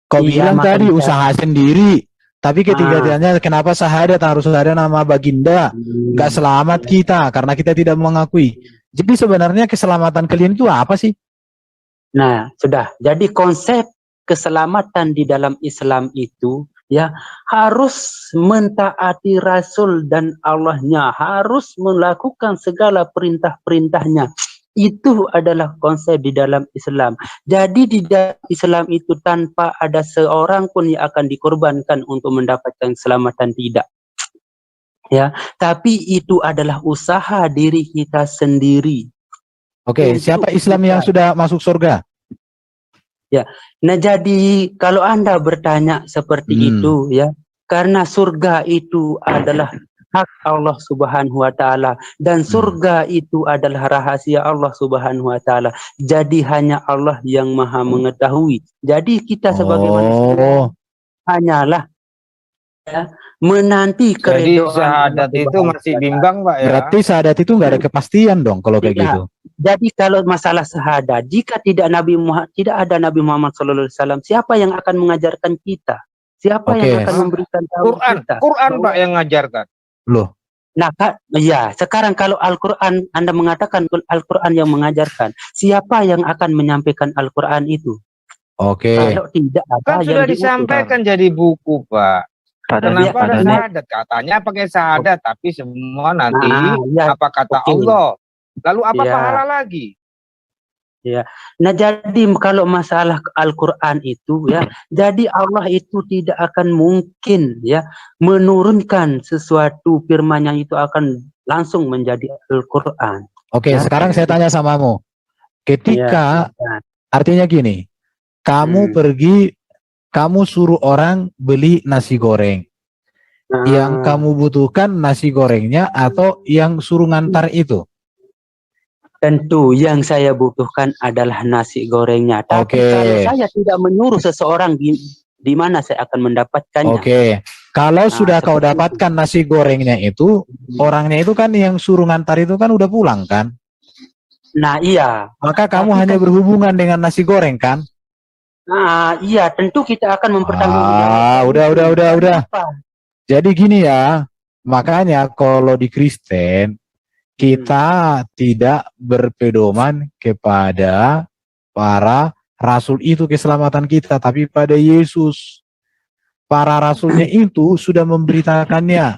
Kau bilang tadi usaha sendiri, tapi ketiganya kenapa syahadat harus ada nama baginda? Gak selamat kita karena kita tidak mengakui. Jadi sebenarnya keselamatan kalian itu apa sih? Nah, sudah. Jadi konsep keselamatan di dalam Islam itu ya harus mentaati Rasul dan Allahnya, harus melakukan segala perintah-perintahnya. Itu adalah konsep di dalam Islam. Jadi di dalam Islam itu tanpa ada seorang pun yang akan dikorbankan untuk mendapatkan keselamatan, tidak. Ya, tapi itu adalah usaha diri kita sendiri. Oke, siapa Islam yang sudah masuk surga? Ya, nah jadi kalau Anda bertanya seperti itu ya, karena surga itu adalah hak Allah Subhanahu wa taala dan surga itu adalah rahasia Allah Subhanahu wa taala. Jadi hanya Allah yang Maha mengetahui. Jadi kita sebagai manusia hanyalah ya, menanti Jadi keridhaan syahadat itu masih bimbang, Pak ya. Berarti syahadat itu nggak ada kepastian dong kalau kayak gitu. Jadi kalau masalah syahadat, jika tidak ada Nabi Muhammad SAW, siapa yang akan mengajarkan kita? Siapa yang akan memberikan tahu kita? Quran Pak yang ngajarkan. Loh. Nah, ya sekarang kalau Al-Quran, Anda mengatakan Al-Quran yang mengajarkan, siapa yang akan menyampaikan Al-Quran itu? Kalau tidak ada kan sudah disampaikan jadi buku, Pak. Kenapa ada syahadat? Katanya pakai syahadat, tapi semua nanti apa kata Allah. Lalu apa pahala lagi? Ya. Nah, jadi kalau masalah Al-Quran itu ya, jadi Allah itu tidak akan mungkin ya menurunkan sesuatu firman-Nya itu akan langsung menjadi Al-Quran. Oke, sekarang saya tanya samamu. Ketika artinya gini, kamu pergi, kamu suruh orang beli nasi goreng. Yang kamu butuhkan nasi gorengnya atau yang suruh ngantar itu? Tentu yang saya butuhkan adalah nasi gorengnya. Tapi kalau saya tidak menyuruh seseorang di mana saya akan mendapatkannya. Kalau sudah kau dapatkan nasi gorengnya itu, orangnya itu kan yang suruh ngantar itu kan udah pulang kan? Nah iya. Maka kamu hanya berhubungan dengan nasi goreng kan? Nah iya, tentu kita akan mempertanggungjawabkan. Udah. Jadi gini ya, makanya kalau di Kristen kita tidak berpedoman kepada para rasul itu keselamatan kita, tapi pada Yesus. Para rasulnya itu sudah memberitakannya.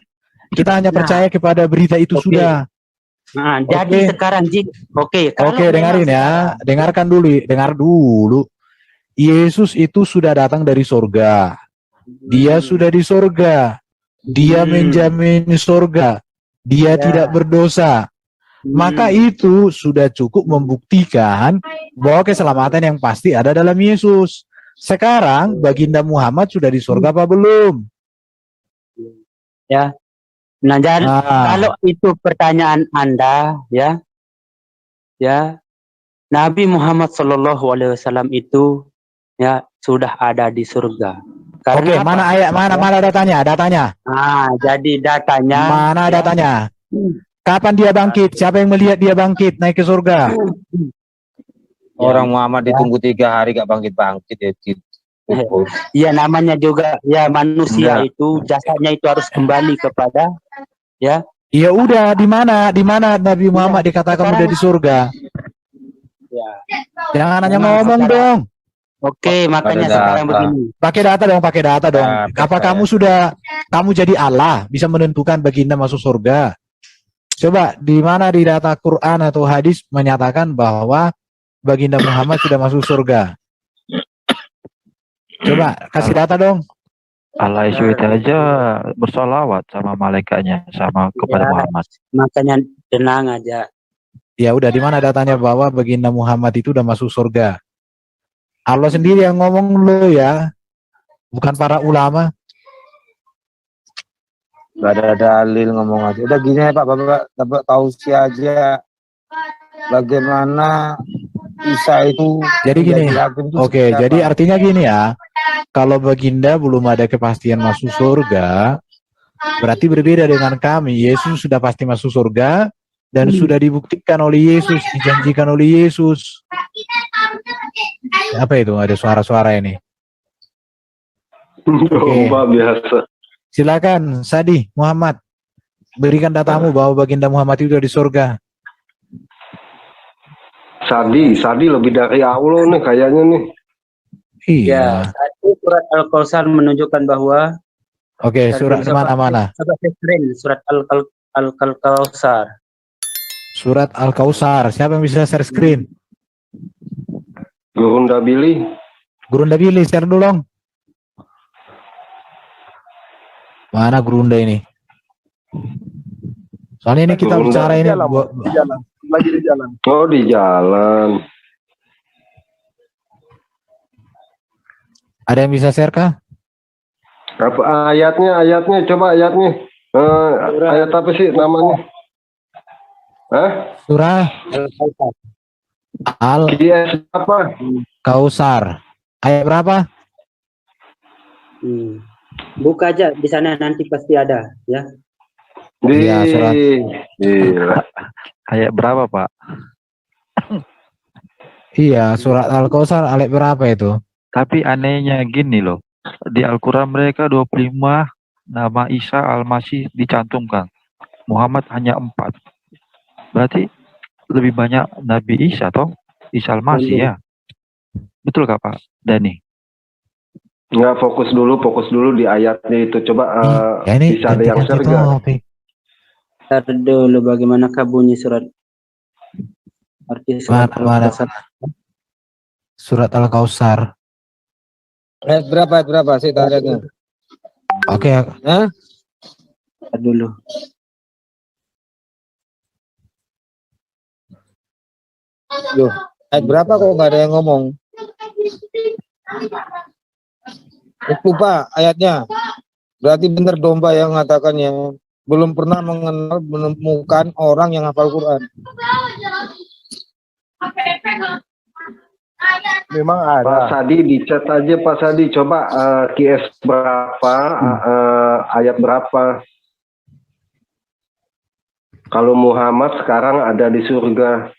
Kita hanya percaya kepada berita itu sudah. Nah, jadi sekarang Oke, dengarin ya. Dengar dulu. Yesus itu sudah datang dari surga. Dia sudah di surga. Dia menjamin surga. Dia tidak berdosa. Maka itu sudah cukup membuktikan bahwa keselamatan yang pasti ada dalam Yesus. Sekarang baginda Muhammad sudah di surga apa belum? Ya. Nah, jadi kalau itu pertanyaan Anda ya. Ya. Nabi Muhammad SAW itu ya sudah ada di surga. Oke, mana ayat, mana datanya? Nah, jadi datanya. Mana datanya? Kapan dia bangkit? Siapa yang melihat dia bangkit naik ke surga? Orang Muhammad ditunggu 3 hari gak bangkit-bangkit ya. Iya, namanya juga ya manusia itu jasanya itu harus kembali kepada ya. Ya udah, di mana Nabi Muhammad dikatakan udah di surga? Ya. Jangan hanya ngomong dong. Oke, makanya sekarang begini. Pakai data dong. Apa kamu jadi Allah bisa menentukan baginda masuk surga? Coba di mana di data Quran atau hadis menyatakan bahwa baginda Muhammad sudah masuk surga? Coba kasih data dong. Allah itu aja bersolawat sama malaikatnya sama kepada Muhammad. Makanya tenang aja. Ya udah, di mana datanya bahwa baginda Muhammad itu udah masuk surga? Allah sendiri yang ngomong lo ya, bukan para ulama. Gak ada dalil ngomong aja. Udah gini ya Pak, Bapak tahu sih aja bagaimana Isa itu. Jadi gini, jadi artinya gini ya, kalau baginda belum ada kepastian masuk surga, berarti berbeda dengan kami. Yesus sudah pasti masuk surga dan sudah dibuktikan oleh Yesus, dijanjikan oleh Yesus. Apa itu? Ada suara-suara ini. Biasa. Silakan, Sadi Muhammad, berikan datamu bahwa baginda Muhammad itu di surga. Sadi lebih dari Allah nih kayaknya nih. Ya, satu surat Al-Kautsar menunjukkan bahwa Oke, surat mana? Surat Al-Kautsar. Surat Al-Kautsar. Siapa yang bisa share screen? Gurunda Billy. Gurunda Billy, share dulu dong. Mana Gurunda ini? Soalnya ini kita Gurunda bicara ini di jalan. Lagi di jalan. Oh, di jalan. Ada yang bisa share kah? Apa ayatnya? Coba ayatnya. Ayat apa sih namanya? Surah Al-Kautsar. Ayat berapa? Buka aja di sana, nanti pasti ada ya. Iya, surat. Ayat berapa, Pak? Iya, surat Al-Kautsar ayat berapa itu? Tapi anehnya gini loh, di Al-Quran mereka 25 nama Isa Al-Masih dicantumkan. Muhammad hanya 4. Berarti lebih banyak Nabi Isa toh? Isa Al-Masih ya? Betul gak Pak Dani? Nggak, fokus dulu di ayatnya itu. Coba ini bisa ada yang share nggak? Ntar dulu, bagaimanakah bunyi surat? Arti surat Al-Kautsar. Surat Al-Kautsar. Ayat berapa sih targetnya? Oke. Dulu. Loh, ayat berapa kok nggak ada yang ngomong? Itu Pak ayatnya. Berarti benar domba yang mengatakannya belum pernah menemukan orang yang hafal Quran. Memang ada. Pak Sadi di chat aja Pak Sadi, coba QS berapa, ayat berapa. Kalau Muhammad sekarang ada di surga.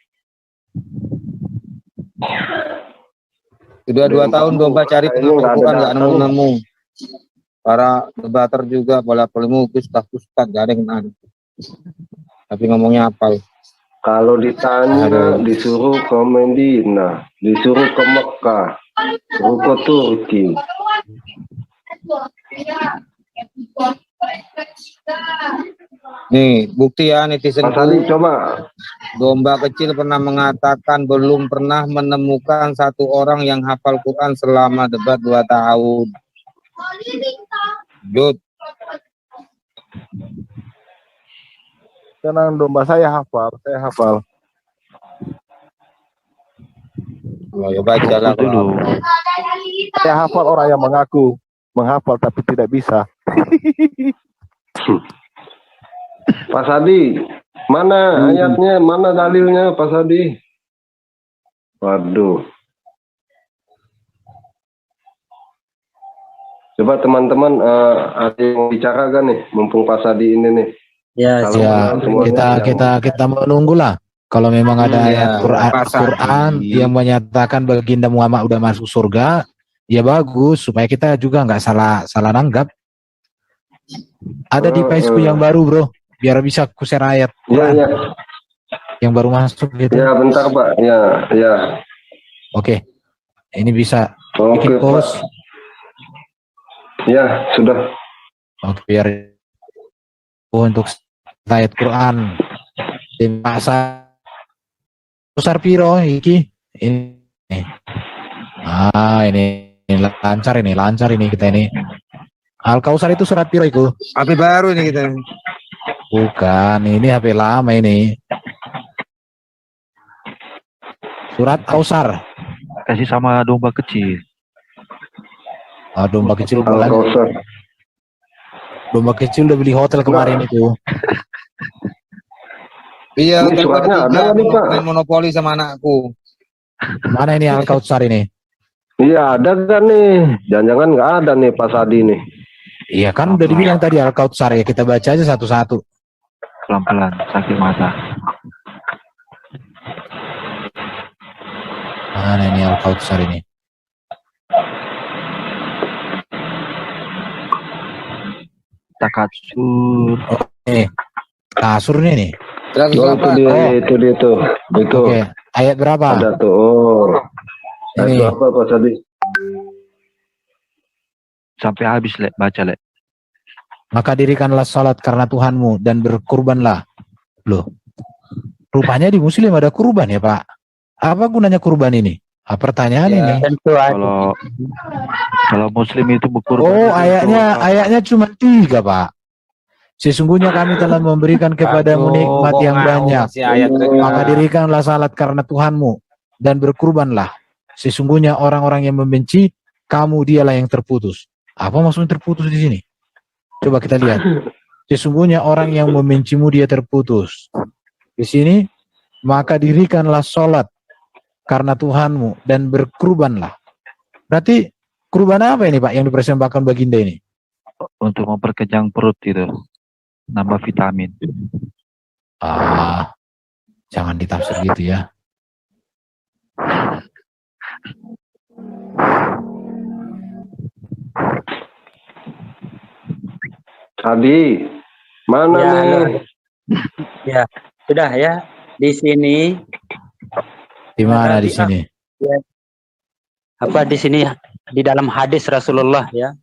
Sudah 2 tahun domba cari penghafal Quran nggak nemu-nemu. Para debater juga, bola polemik, ustaz gak ada yang kenal. Tapi ngomongnya hafal. Kalau ditanya disuruh ke Medina, disuruh ke Mekah, disuruh ke Turki. Nih bukti ya netizen. Tadi coba. Domba kecil pernah mengatakan belum pernah menemukan satu orang yang hafal Quran selama debat 2 tahun. Jod. Tenang, domba saya hafal. Oh, ya baca lah dulu. Saya hafal orang yang mengaku menghafal tapi tidak bisa. Pak Sadi, mana ayatnya, mana dalilnya Pak Sadi? Waduh. Coba teman-teman ada yang bicara kan nih, mumpung Pak Sadi ini nih. Ya, kita menunggu lah. Kalau memang ada ayat Quran yang menyatakan baginda Muhammad udah masuk surga, ya bagus supaya kita juga nggak salah nanggap. Ada di Facebook yang baru bro, biar bisa ku share ayat Quran yang baru masuk gitu. Ya bentar Pak, ya. Oke, ini bisa bikin post. Ya sudah. Oke, biar untuk ayat Quran di masa besar piro iki ini. Ini lancar ini kita ini. Al-Kautsar itu surat piro itu? HP baru ini kita. Bukan, ini HP lama ini. Surat Kautsar. Kasih sama domba kecil. Oh, domba kecil bulan. Domba kecil udah beli hotel kemarin itu. Iya, ini suratnya ada nih Pak. Main monopoli sama anakku. Mana ini Al-Kautsar ini? Iya ada kan nih. Jangan-jangan nggak ada nih Pak Sadi nih. Iya kan udah dibilang tadi Al-Kautsar ya, kita baca aja satu-satu. Pelan-pelan, sakit mata. Mana ini Al-Kautsar ini? Takatsur. Kasur nih. Itu dia tuh. Itu. Oke, ayat berapa? Ada tuh. Ayat berapa Pak Sadi? sampai habis, Lek. Baca, Lek. Maka dirikanlah salat karena Tuhanmu dan berkurbanlah. Loh, rupanya di Muslim ada kurban ya, Pak? Apa gunanya kurban ini? Pertanyaan Ya, ini. Kalau Muslim itu berkurban. Oh, ayatnya cuma 3, Pak. Sesungguhnya kami telah memberikan kepadamu nikmat yang banyak. Maka dirikanlah salat karena Tuhanmu dan berkurbanlah. Sesungguhnya orang-orang yang membenci kamu, dialah yang terputus. Apa maksudnya terputus di sini? Coba kita lihat. Sesungguhnya orang yang membencimu dia terputus. Di sini, maka dirikanlah salat karena Tuhanmu dan berkurbanlah. Berarti kurban apa ini, Pak, yang dipersembahkan baginda ini? Untuk memperkenyang perut itu. Nambah vitamin. Jangan ditafsir gitu ya. Adi, mana Ya, nih? Ya, sudah ya. Di sini. Di mana di sini? Ya. Apa di sini di dalam hadis Rasulullah ya?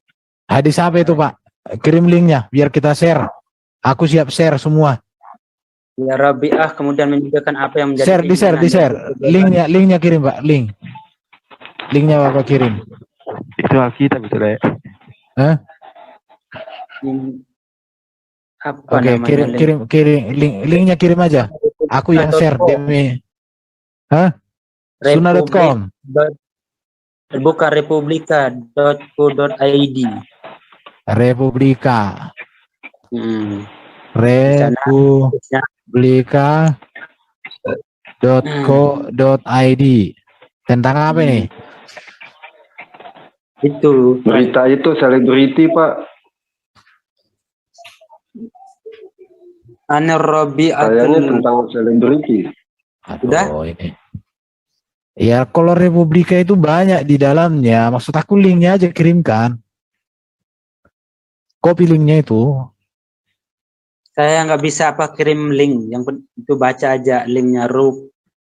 Hadis apa itu, Pak? Kirim linknya biar kita share. Aku siap share semua. Ya, Rabi'ah kemudian menunjukkan apa yang menjadi Di-share. Linknya kirim, Pak. Linknya Bapak kirim. Itu Alkitab itu, Lek. Hah? Apa Oke, namanya? kirim linknya kirim aja. Aku yang share demi. Hah? Sunnah.com. Bukan republika.co.id. Republika. Republika.co.id. Tentang apa ini? Itu Berita itu selebriti, Pak. Kayaknya tentang selebriti. Aduh, ini. Ya, kalau Republika itu banyak di dalamnya. Maksud aku linknya aja kirimkan. Copy linknya itu. Saya nggak bisa kirim link, yang itu baca aja linknya.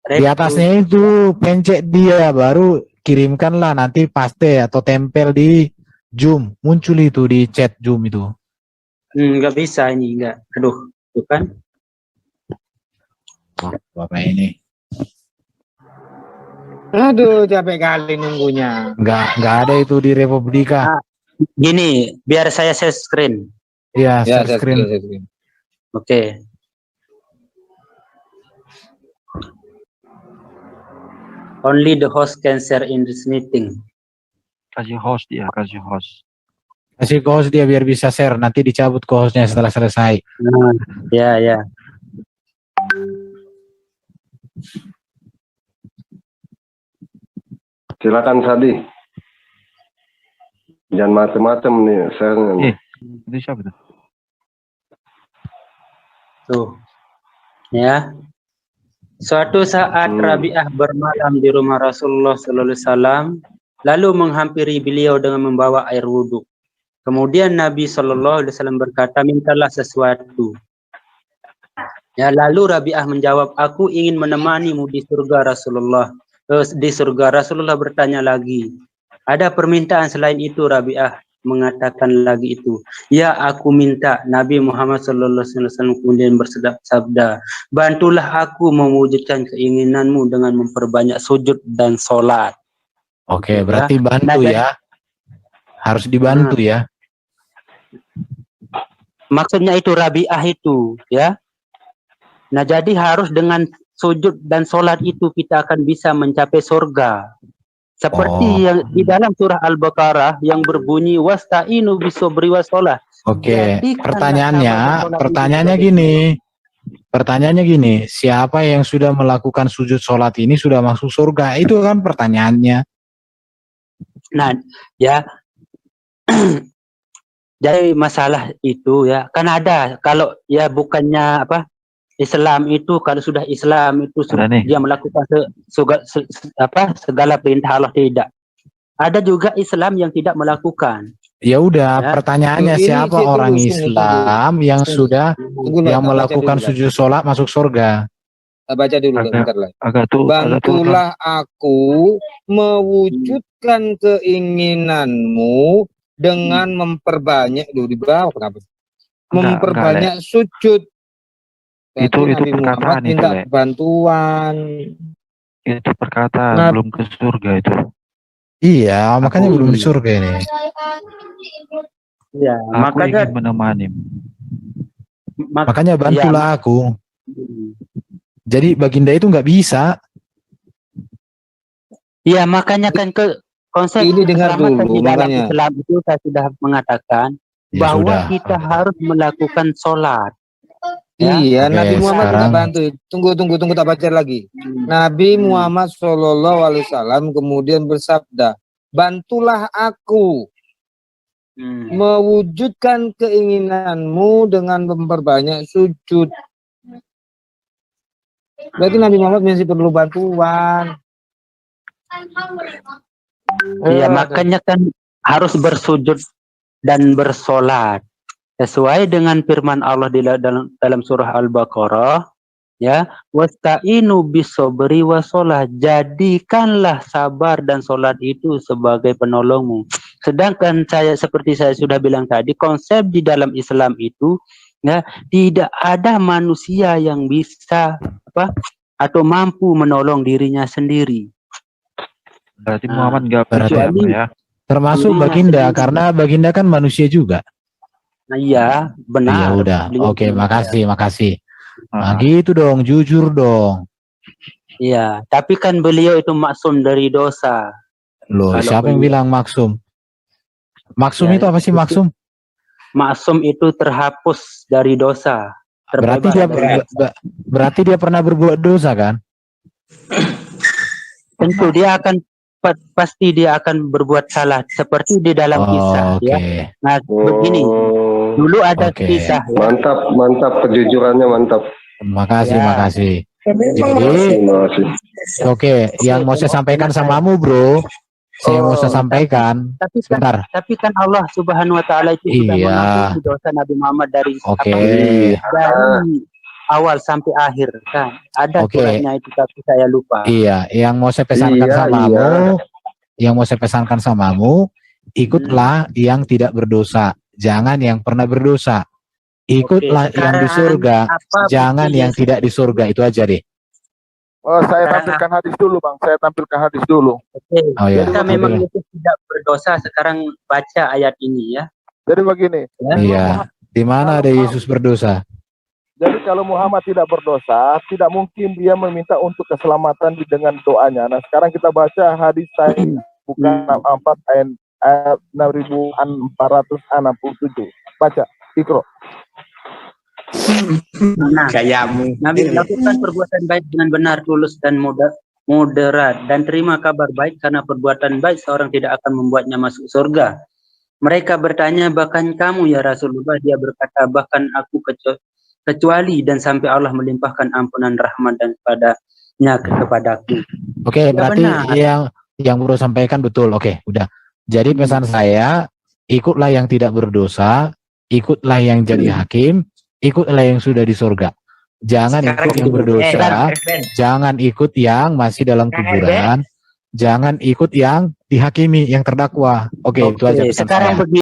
Di atasnya itu pencet dia, baru kirimkanlah, nanti paste atau tempel di Zoom, muncul itu di chat Zoom itu. Nggak bisa ini, nggak. Aduh, itu kan. Bapak ini. Aduh, capek kali nunggunya. Nggak ada itu di Republika. Gini, biar saya share screen. Iya, Ya, share screen. Oke. Only the host can share in this meeting. Kasih host dia, kasih host. Kasih ke host dia biar bisa share, nanti dicabut ke hostnya setelah selesai. Nah, ya. Silakan Sadi. Jangan macem-macem nih, saya. Itu siapa tuh? Tuh. Ya. Suatu saat Rabi'ah bermalam di rumah Rasulullah sallallahu alaihi wasallam, lalu menghampiri beliau dengan membawa air wudhu. Kemudian Nabi sallallahu alaihi wasallam berkata, "Mintalah sesuatu." Ya, lalu Rabi'ah menjawab, "Aku ingin menemanimu di surga Rasulullah." Di surga Rasulullah bertanya lagi, "Ada permintaan selain itu?" Rabi'ah mengatakan lagi itu, "Ya, aku minta." Nabi Muhammad SAW kemudian bersabda, "Bantulah aku mewujudkan keinginanmu dengan memperbanyak sujud dan sholat." Oke, berarti bantu ya. Harus dibantu ya. Maksudnya itu Rabi'ah itu ya. Nah, jadi harus dengan sujud dan sholat itu kita akan bisa mencapai surga. Seperti yang di dalam surah Al-Baqarah yang berbunyi wasta'inu bisobri washolah. Oke, pertanyaannya gini, siapa yang sudah melakukan sujud sholat ini sudah masuk surga? Itu kan pertanyaannya. Nah, ya, jadi masalah itu ya, kan ada kalau ya bukannya Islam itu, kalau sudah Islam itu dia melakukan segala perintah Allah, tidak. Ada juga Islam yang tidak melakukan. Ya udah, pertanyaannya siapa orang Islam yang sudah yang melakukan sujud sholat masuk surga? Baca dulu bentar lagi. Bantulah aku mewujudkan keinginanmu dengan memperbanyak di bawah kenapa? Memperbanyak sujud. Itu Nabi perkataan Muhammad itu, minta Le. bantuan. Itu perkataan, belum ke surga itu. Iya, makanya belum di surga ini. Ya, Aku makanya ingin menemani. Makanya bantulah aku. Jadi baginda itu nggak bisa. Iya, makanya kan ke konsep Ini dengar keselamatan dulu, di dalam makanya. Islam itu saya sudah mengatakan Ya bahwa sudah. kita harus melakukan sholat. Iya, Oke, Nabi Muhammad sekarang- tidak bantu. Tunggu, tak baca lagi. Nabi Muhammad SAW kemudian bersabda, bantulah aku mewujudkan keinginanmu dengan memperbanyak sujud. Berarti Nabi Muhammad masih perlu bantuan. Iya, makanya kan harus bersujud dan bersolat sesuai dengan firman Allah di dalam surah Al-Baqarah, ya, wasta'inu bisobri wasolah, jadikanlah sabar dan solat itu sebagai penolongmu. Sedangkan seperti saya sudah bilang tadi, konsep di dalam Islam itu, ya, tidak ada manusia yang bisa atau mampu menolong dirinya sendiri. Berarti Muhammad nggak bisa ya? Termasuk Dirinya baginda, sendiri. karena baginda kan manusia juga. Nah, iya, benar. Ya udah, Beliau oke, benar. makasih. Nah, gitu dong, jujur dong. Iya, tapi kan beliau itu maksum dari dosa. Loh, Kalau siapa yang beliau- bilang maksum? Maksum Ya, itu apa sih maksum? Maksum itu terhapus dari dosa. Berarti Terbebas dia dari- berarti dia pernah berbuat dosa kan? tentu dia akan pasti dia akan berbuat salah seperti di dalam kisah, ya. Nah, begini. Dulu ada kisah, ya. Mantap kejujurannya mantap. Makasih. Jadi, Terima kasih. oke, yang mau saya sampaikan samamu, bro. Saya mau saya sampaikan. Sebentar. Tapi kan Allah Subhanahu wa taala itu sudah Iya. mengampuni dosa Nabi Muhammad dari Oke. dari awal sampai akhir kan. Ada Oke. suratnya itu tapi saya lupa. Iya, yang mau saya pesankan samamu, ikutlah yang tidak berdosa, jangan yang pernah berdosa. Ikutlah yang di surga, jangan yang tidak di surga. Itu aja deh. Oh, saya tampilkan hadis dulu, Bang. Saya tampilkan hadis dulu. Oke. Oh, iya. Jika memang itu tidak berdosa, sekarang baca ayat ini, ya. Jadi begini. Iya. Di mana ada Yesus berdosa? Jadi kalau Muhammad tidak berdosa, tidak mungkin dia meminta untuk keselamatan dengan doanya. Nah, sekarang kita baca hadis saya bukan 64 ayat 6467. Baca, Ikro. Nah, Nabi melakukan perbuatan baik dengan benar, tulus dan moderat, dan terima kabar baik karena perbuatan baik seorang tidak akan membuatnya masuk surga. Mereka bertanya, bahkan kamu ya Rasulullah? Dia berkata, bahkan aku kecuali dan sampai Allah melimpahkan ampunan rahmat dan kepadaku. Oke, berarti benar. yang bro sampaikan betul. Oke, udah. Jadi pesan saya, ikutlah yang tidak berdosa, ikutlah yang jadi hakim, ikutlah yang sudah di surga. Jangan ikut yang berdosa, jangan ikut yang masih dalam kuburan, jangan ikut yang dihakimi, yang terdakwa. Oke, itu aja pesan saya.